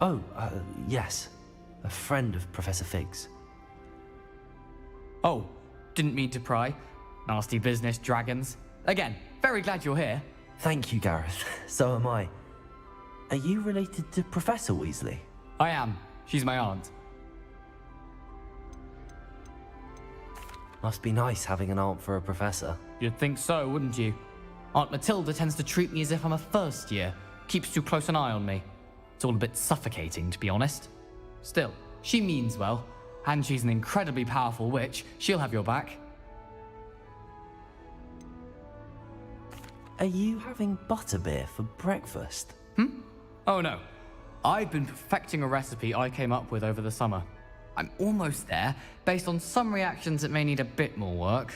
Oh, yes. A friend of Professor Fig's. Oh, didn't mean to pry. Nasty business, dragons. Again, very glad you're here. Thank you, Gareth. So am I. Are you related to Professor Weasley? I am. She's my aunt. Must be nice having an aunt for a professor. You'd think so, wouldn't you? Aunt Matilda tends to treat me as if I'm a first year. Keeps too close an eye on me. It's all a bit suffocating, to be honest. Still, she means well. And she's an incredibly powerful witch. She'll have your back. Are you having butterbeer for breakfast? Oh no. I've been perfecting a recipe I came up with over the summer. I'm almost there, based on some reactions that may need a bit more work.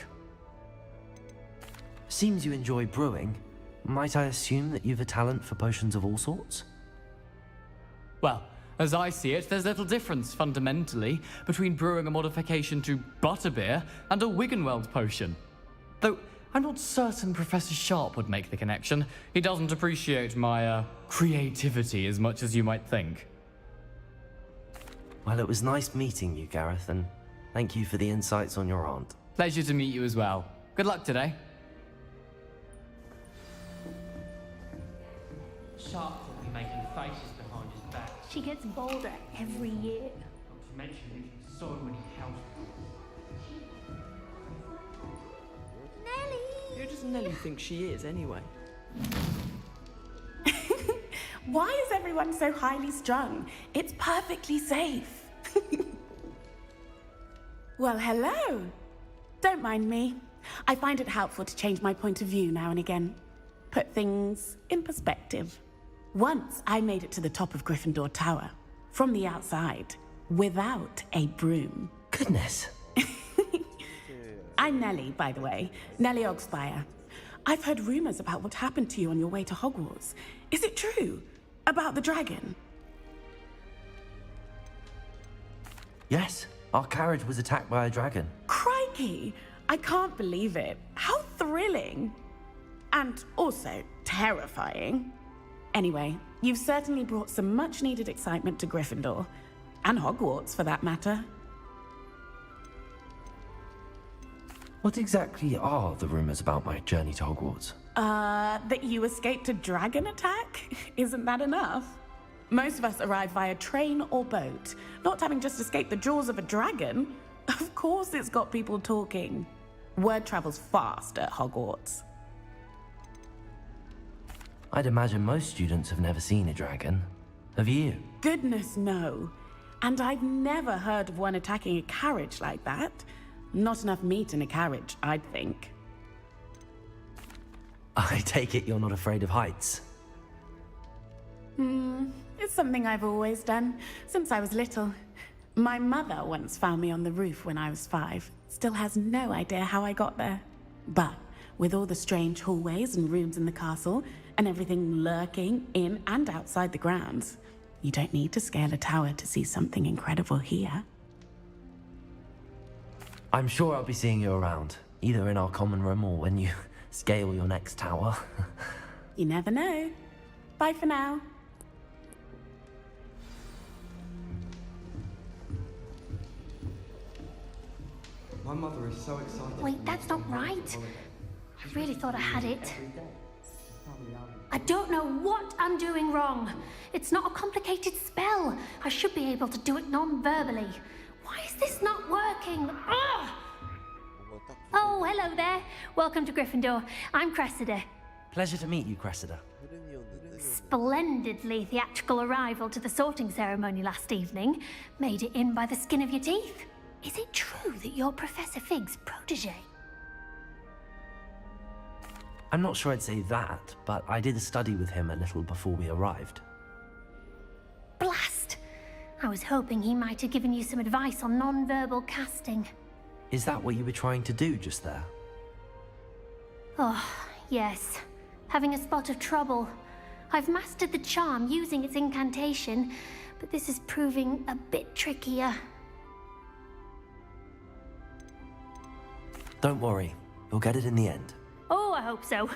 Seems you enjoy brewing. Might I assume that you've a talent for potions of all sorts? Well, as I see it, there's little difference, fundamentally, between brewing a modification to butterbeer and a Wiggenweld potion. Though, I'm not certain Professor Sharp would make the connection. He doesn't appreciate my, creativity as much as you might think. Well, it was nice meeting you, Gareth, and thank you for the insights on your aunt. Pleasure to meet you as well. Good luck today. Sharp will be making faces behind his back. she gets bolder every year. Not to mention making so many house Nelly! Who does Nelly think she is, anyway? Why is everyone so highly strung? It's perfectly safe. Well, hello. Don't mind me. I find it helpful to change my point of view now and again. Put things in perspective. Once I made it to the top of Gryffindor Tower, from the outside, without a broom. Goodness. I'm Nellie, by the way. Nellie Ogspire. I've heard rumors about what happened to you on your way to Hogwarts. Is it true? About the dragon? Yes, our carriage was attacked by a dragon. Crikey! I can't believe it. How thrilling! And also terrifying. Anyway, you've certainly brought some much-needed excitement to Gryffindor. And Hogwarts, for that matter. What exactly are the rumors about my journey to Hogwarts? That you escaped a dragon attack? Isn't that enough? Most of us arrive via train or boat, not having just escaped the jaws of a dragon. Of course it's got people talking. Word travels fast at Hogwarts. I'd imagine most students have never seen a dragon. Have you? Goodness, no. And I've never heard of one attacking a carriage like that. Not enough meat in a carriage, I'd think. I take it you're not afraid of heights. It's something I've always done, since I was little. My mother once found me on the roof when I was 5. Still has no idea how I got there. But with all the strange hallways and rooms in the castle, and everything lurking in and outside the grounds, you don't need to scale a tower to see something incredible here. I'm sure I'll be seeing you around, either in our common room or when you scale your next tower. You never know. Bye for now. My mother is so excited. Wait, that's not right. I really thought I had it. I don't know what I'm doing wrong. It's not a complicated spell. I should be able to do it non-verbally. Why is this not working? Ugh! Oh, hello there. Welcome to Gryffindor. I'm Cressida. Pleasure to meet you, Cressida. Splendidly theatrical arrival to the sorting ceremony last evening. Made it in by the skin of your teeth. Is it true that you're Professor Fig's protege? I'm not sure I'd say that, but I did study with him a little before we arrived. Blast! I was hoping he might have given you some advice on non-verbal casting. Is that what you were trying to do just there? Oh, yes. Having a spot of trouble. I've mastered the charm using its incantation, but this is proving a bit trickier. Don't worry, you'll get it in the end. Oh, I hope so.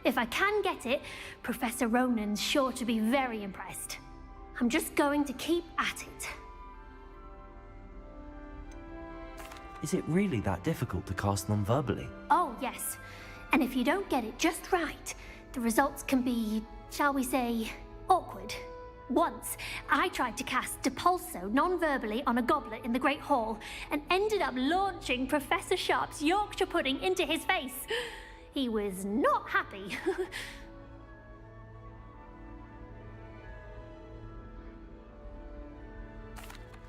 If I can get it, Professor Ronan's sure to be very impressed. I'm just going to keep at it. Is it really that difficult to cast non-verbally? Oh, yes. And if you don't get it just right, the results can be, shall we say, awkward. Once, I tried to cast Depulso non-verbally on a goblet in the Great Hall and ended up launching Professor Sharp's Yorkshire pudding into his face. He was not happy.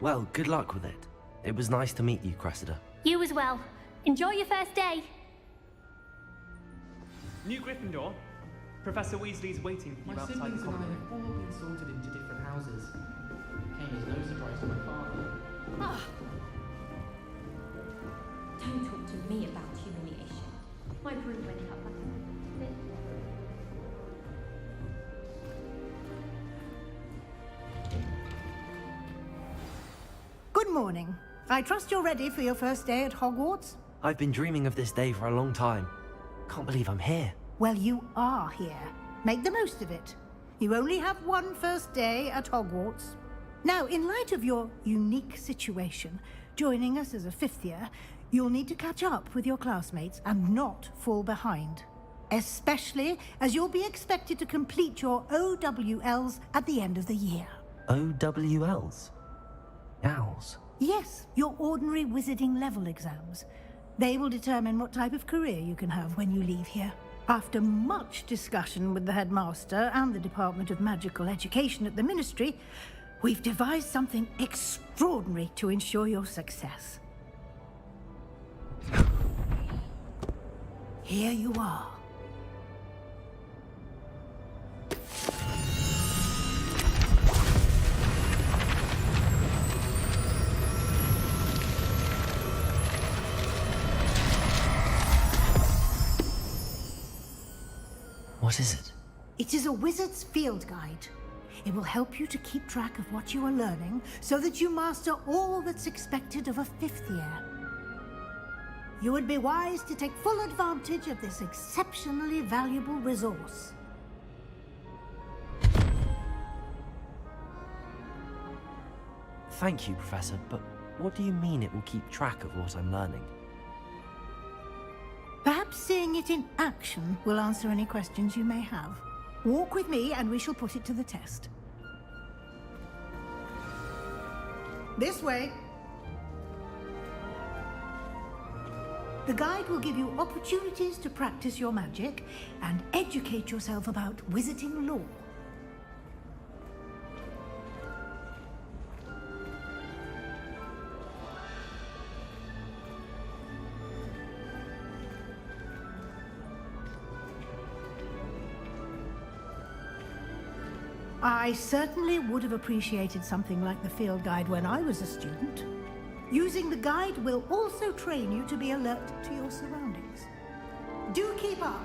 Well, good luck with it. It was nice to meet you, Cressida. You as well. Enjoy your first day. New Gryffindor. Professor Weasley's waiting for you My outside siblings the and I common have all been sorted into different houses. Came as no surprise to my father. Ah. Don't talk to me about humiliation. My broom went up. Good morning. I trust you're ready for your first day at Hogwarts? I've been dreaming of this day for a long time. Can't believe I'm here. Well, you are here. Make the most of it. You only have one first day at Hogwarts. Now, in light of your unique situation, joining us as a 5th year, you'll need to catch up with your classmates and not fall behind. Especially as you'll be expected to complete your OWLs at the end of the year. OWLs? Owls? Yes, your ordinary wizarding level exams. They will determine what type of career you can have when you leave here. After much discussion with the headmaster and the Department of Magical Education at the Ministry, we've devised something extraordinary to ensure your success. here you are. What is it? It is a wizard's field guide. It will help you to keep track of what you are learning so that you master all that's expected of a 5th year. You would be wise to take full advantage of this exceptionally valuable resource. Thank you, Professor, but what do you mean it will keep track of what I'm learning? Perhaps seeing it in action will answer any questions you may have. Walk with me and we shall put it to the test. This way. The guide will give you opportunities to practice your magic and educate yourself about wizarding lore. I certainly would have appreciated something like the field guide when I was a student. Using the guide will also train you to be alert to your surroundings. Do keep up!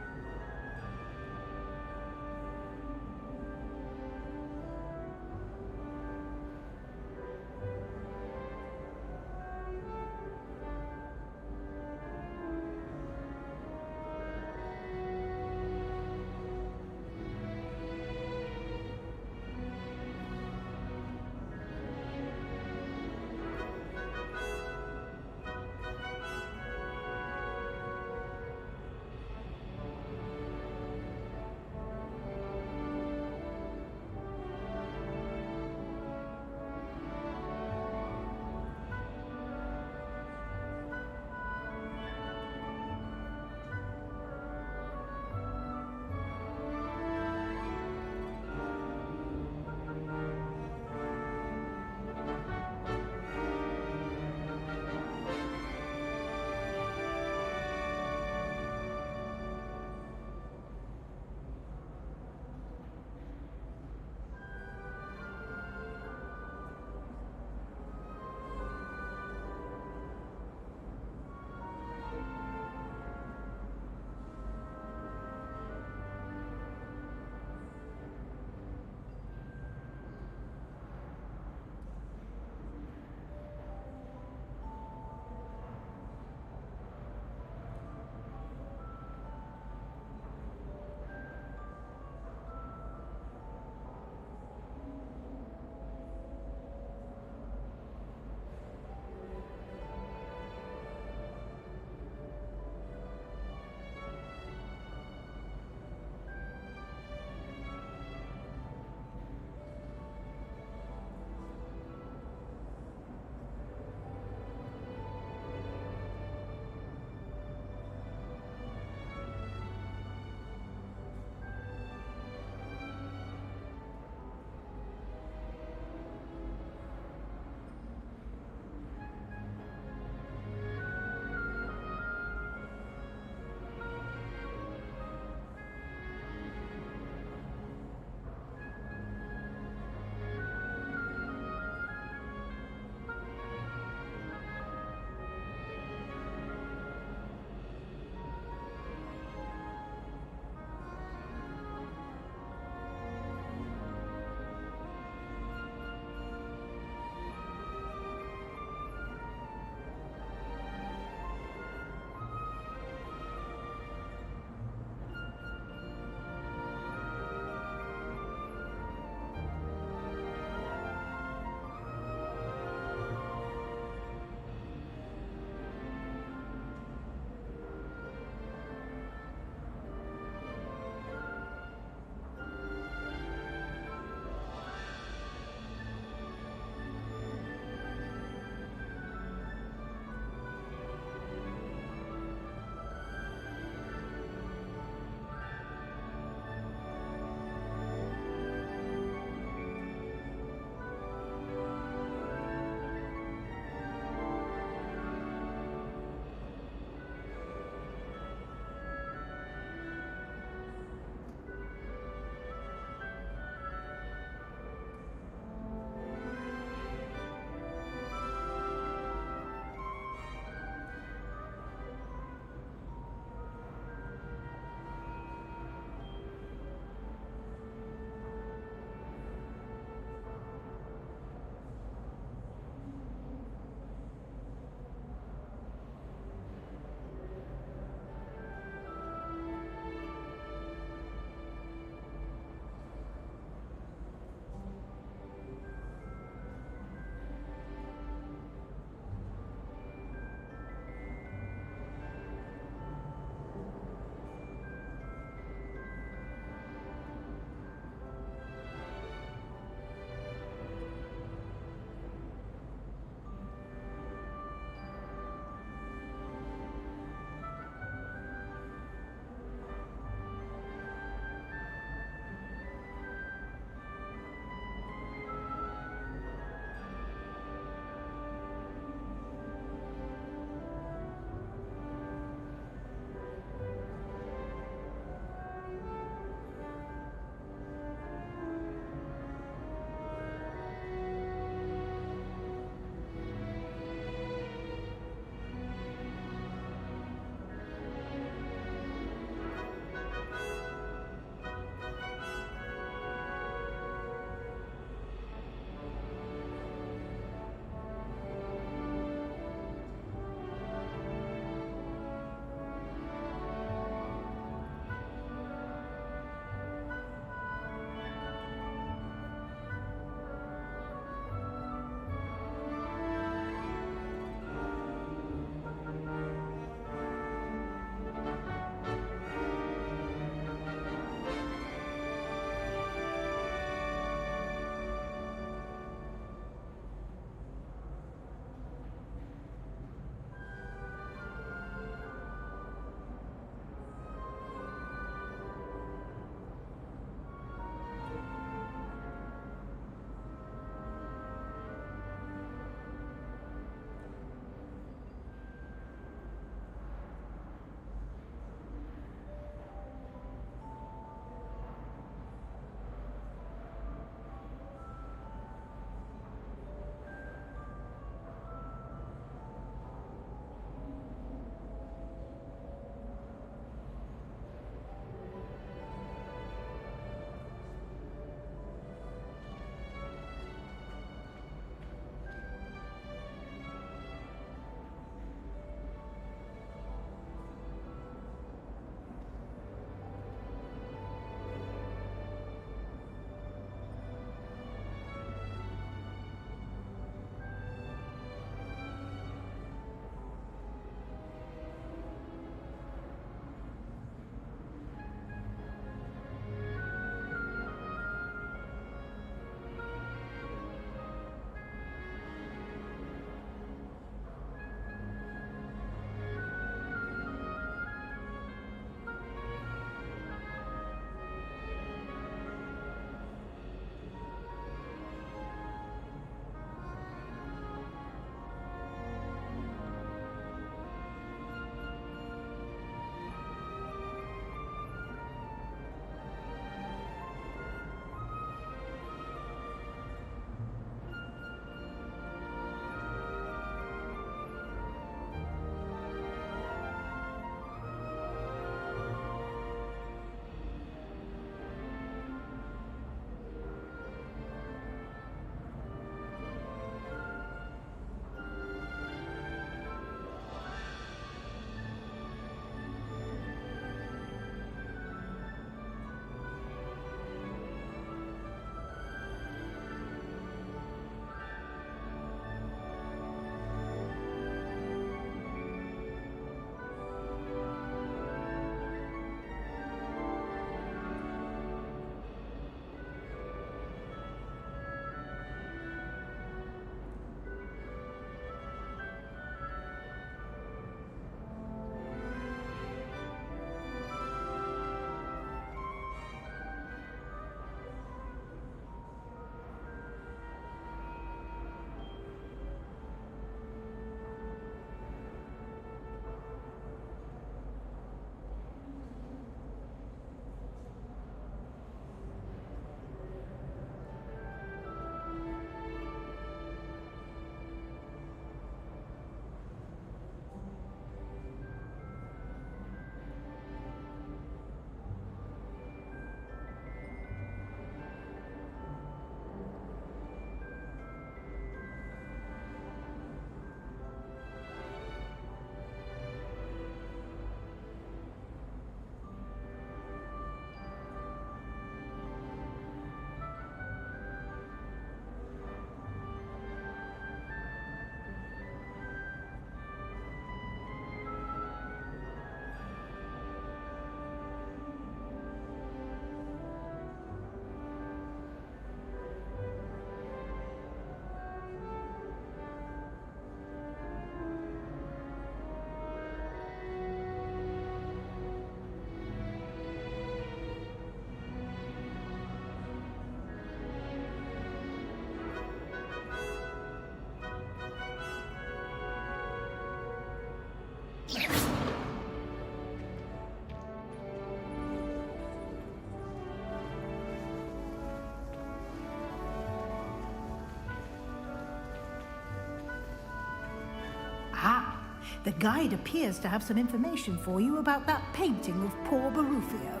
The guide appears to have some information for you about that painting of poor Barufio.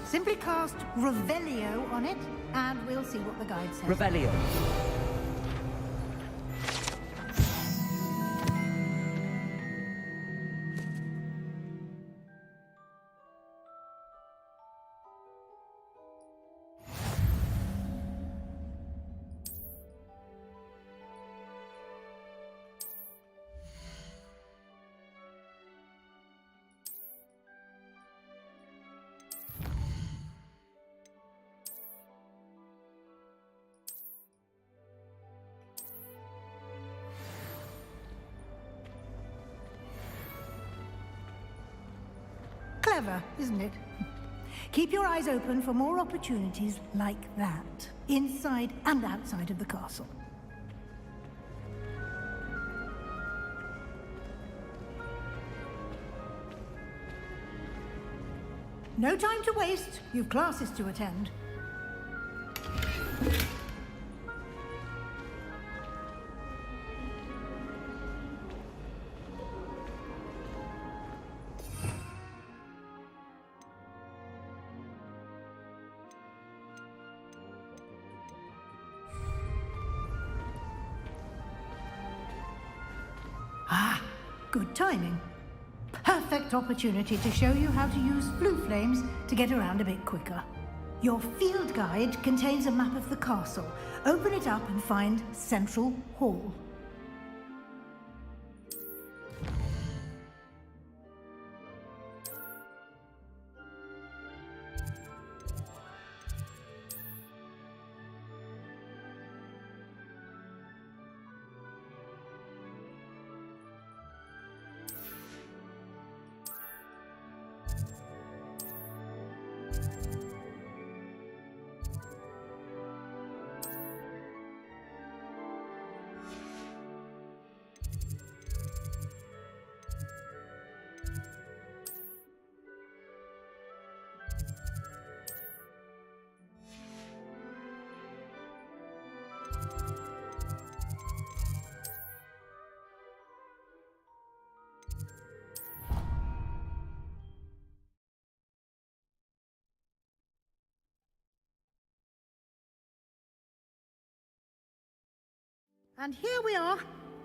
Simply cast Revelio on it, and we'll see what the guide says. Revelio. Clever, isn't it? Keep your eyes open for more opportunities like that, inside and outside of the castle. No time to waste. You've classes to attend. Good timing. Perfect opportunity to show you how to use flue flames to get around a bit quicker. Your field guide contains a map of the castle. Open it up and find Central Hall. And here we are.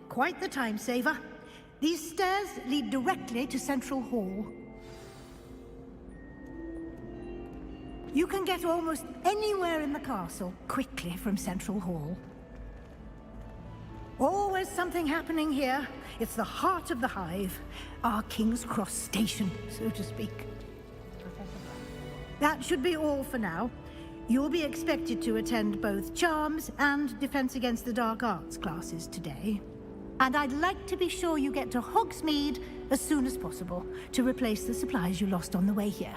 Quite the time saver. These stairs lead directly to Central Hall. You can get almost anywhere in the castle quickly from Central Hall. Always something happening here. It's the heart of the hive. Our King's Cross station, so to speak. That should be all for now. You'll be expected to attend both Charms and Defense Against the Dark Arts classes today. And I'd like to be sure you get to Hogsmeade as soon as possible to replace the supplies you lost on the way here.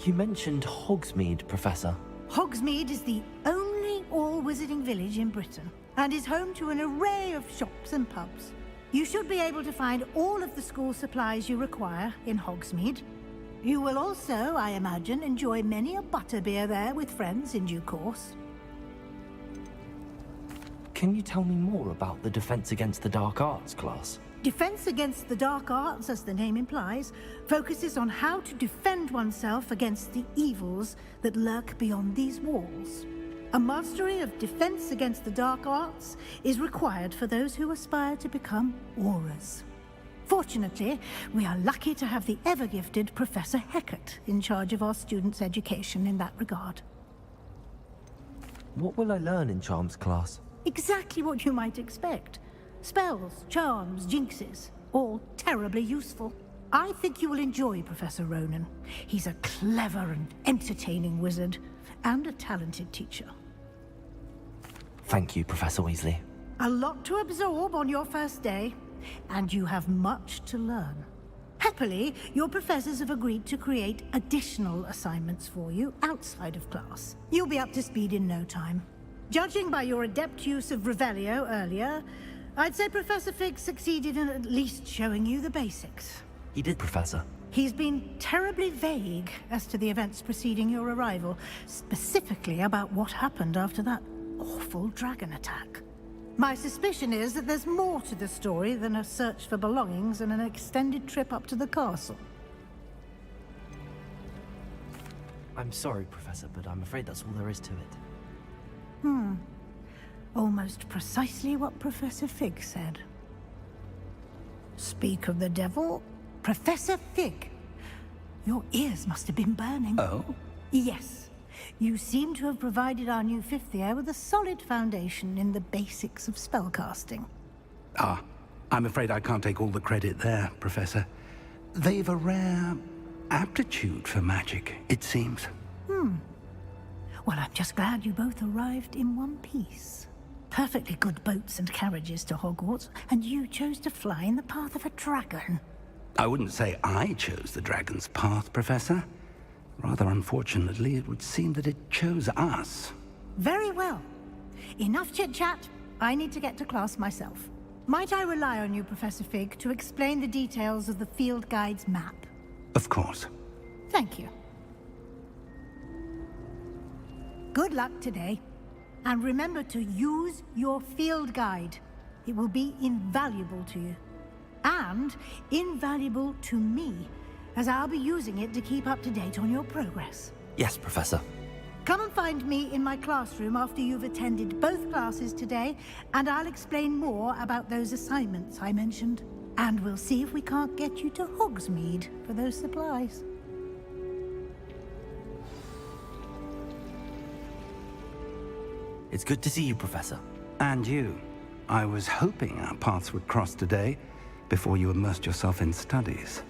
You mentioned Hogsmeade, Professor. Hogsmeade is the only all-wizarding village in Britain and is home to an array of shops and pubs. You should be able to find all of the school supplies you require in Hogsmeade. You will also, I imagine, enjoy many a butterbeer there with friends in due course. Can you tell me more about the Defense Against the Dark Arts class? Defense Against the Dark Arts, as the name implies, focuses on how to defend oneself against the evils that lurk beyond these walls. A mastery of Defense Against the Dark Arts is required for those who aspire to become Aurors. Fortunately, we are lucky to have the ever-gifted Professor Hecat in charge of our students' education in that regard. What will I learn in Charms class? Exactly what you might expect. Spells, charms, jinxes, all terribly useful. I think you will enjoy Professor Ronan. He's a clever and entertaining wizard, and a talented teacher. Thank you, Professor Weasley. A lot to absorb on your first day, and you have much to learn. Happily, your professors have agreed to create additional assignments for you outside of class. You'll be up to speed in no time. Judging by your adept use of Revelio earlier, I'd say Professor Fig succeeded in at least showing you the basics. He did, Professor. He's been terribly vague as to the events preceding your arrival, specifically about what happened after that awful dragon attack. My suspicion is that there's more to the story than a search for belongings and an extended trip up to the castle. I'm sorry, Professor, but I'm afraid that's all there is to it. Almost precisely what Professor Fig said. Speak of the devil, Professor Fig. Your ears must have been burning. Oh? Yes. You seem to have provided our new fifth year with a solid foundation in the basics of spellcasting. Ah, I'm afraid I can't take all the credit there, Professor. They've a rare aptitude for magic, it seems. Well, I'm just glad you both arrived in one piece. Perfectly good boats and carriages to Hogwarts, and you chose to fly in the path of a dragon. I wouldn't say I chose the dragon's path, Professor. Rather unfortunately, it would seem that it chose us. Very well. Enough chit-chat. I need to get to class myself. Might I rely on you, Professor Fig, to explain the details of the field guide's map? Of course. Thank you. Good luck today. And remember to use your field guide. It will be invaluable to you. And invaluable to me, as I'll be using it to keep up to date on your progress. Yes, Professor. Come and find me in my classroom after you've attended both classes today, and I'll explain more about those assignments I mentioned. And we'll see if we can't get you to Hogsmeade for those supplies. It's good to see you, Professor. And you. I was hoping our paths would cross today, before you immersed yourself in studies.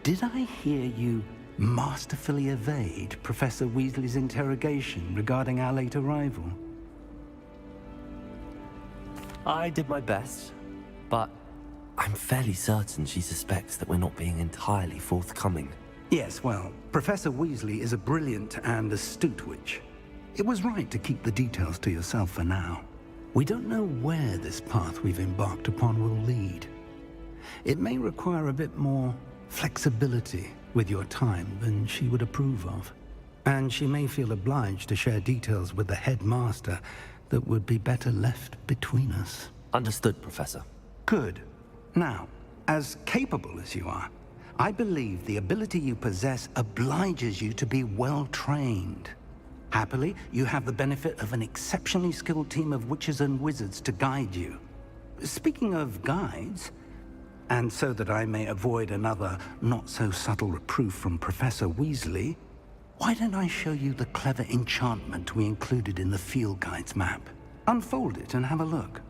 Did I hear you masterfully evade Professor Weasley's interrogation regarding our late arrival? I did my best, but I'm fairly certain she suspects that we're not being entirely forthcoming. Yes, well, Professor Weasley is a brilliant and astute witch. It was right to keep the details to yourself for now. We don't know where this path we've embarked upon will lead. It may require a bit more flexibility with your time than she would approve of. And she may feel obliged to share details with the headmaster that would be better left between us. Understood, Professor. Good. Now, as capable as you are, I believe the ability you possess obliges you to be well trained. Happily, you have the benefit of an exceptionally skilled team of witches and wizards to guide you. Speaking of guides, and so that I may avoid another not-so-subtle reproof from Professor Weasley, why don't I show you the clever enchantment we included in the field guide's map? Unfold it and have a look.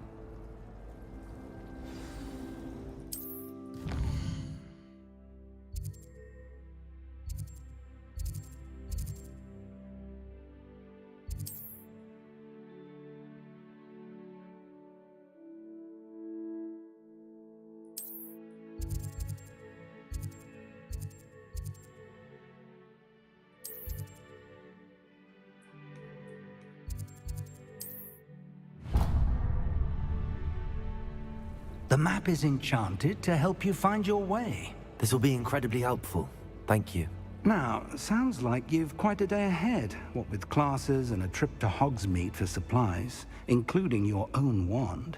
The map is enchanted to help you find your way. This will be incredibly helpful. Thank you. Now, sounds like you've quite a day ahead, what with classes and a trip to Hogsmeade for supplies, including your own wand.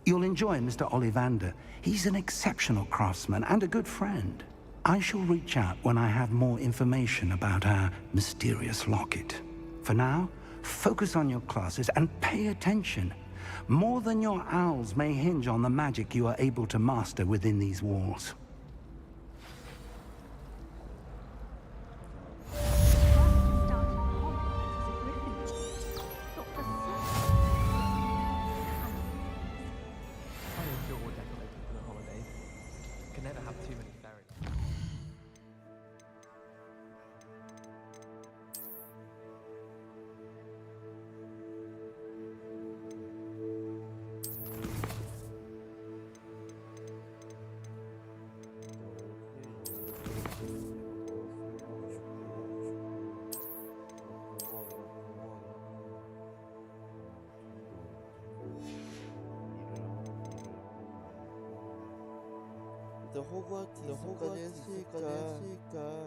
You'll enjoy Mr. Ollivander. He's an exceptional craftsman and a good friend. I shall reach out when I have more information about our mysterious locket. For now, focus on your classes and pay attention. More than your owls may hinge on the magic you are able to master within these walls. 호그와트 했으니까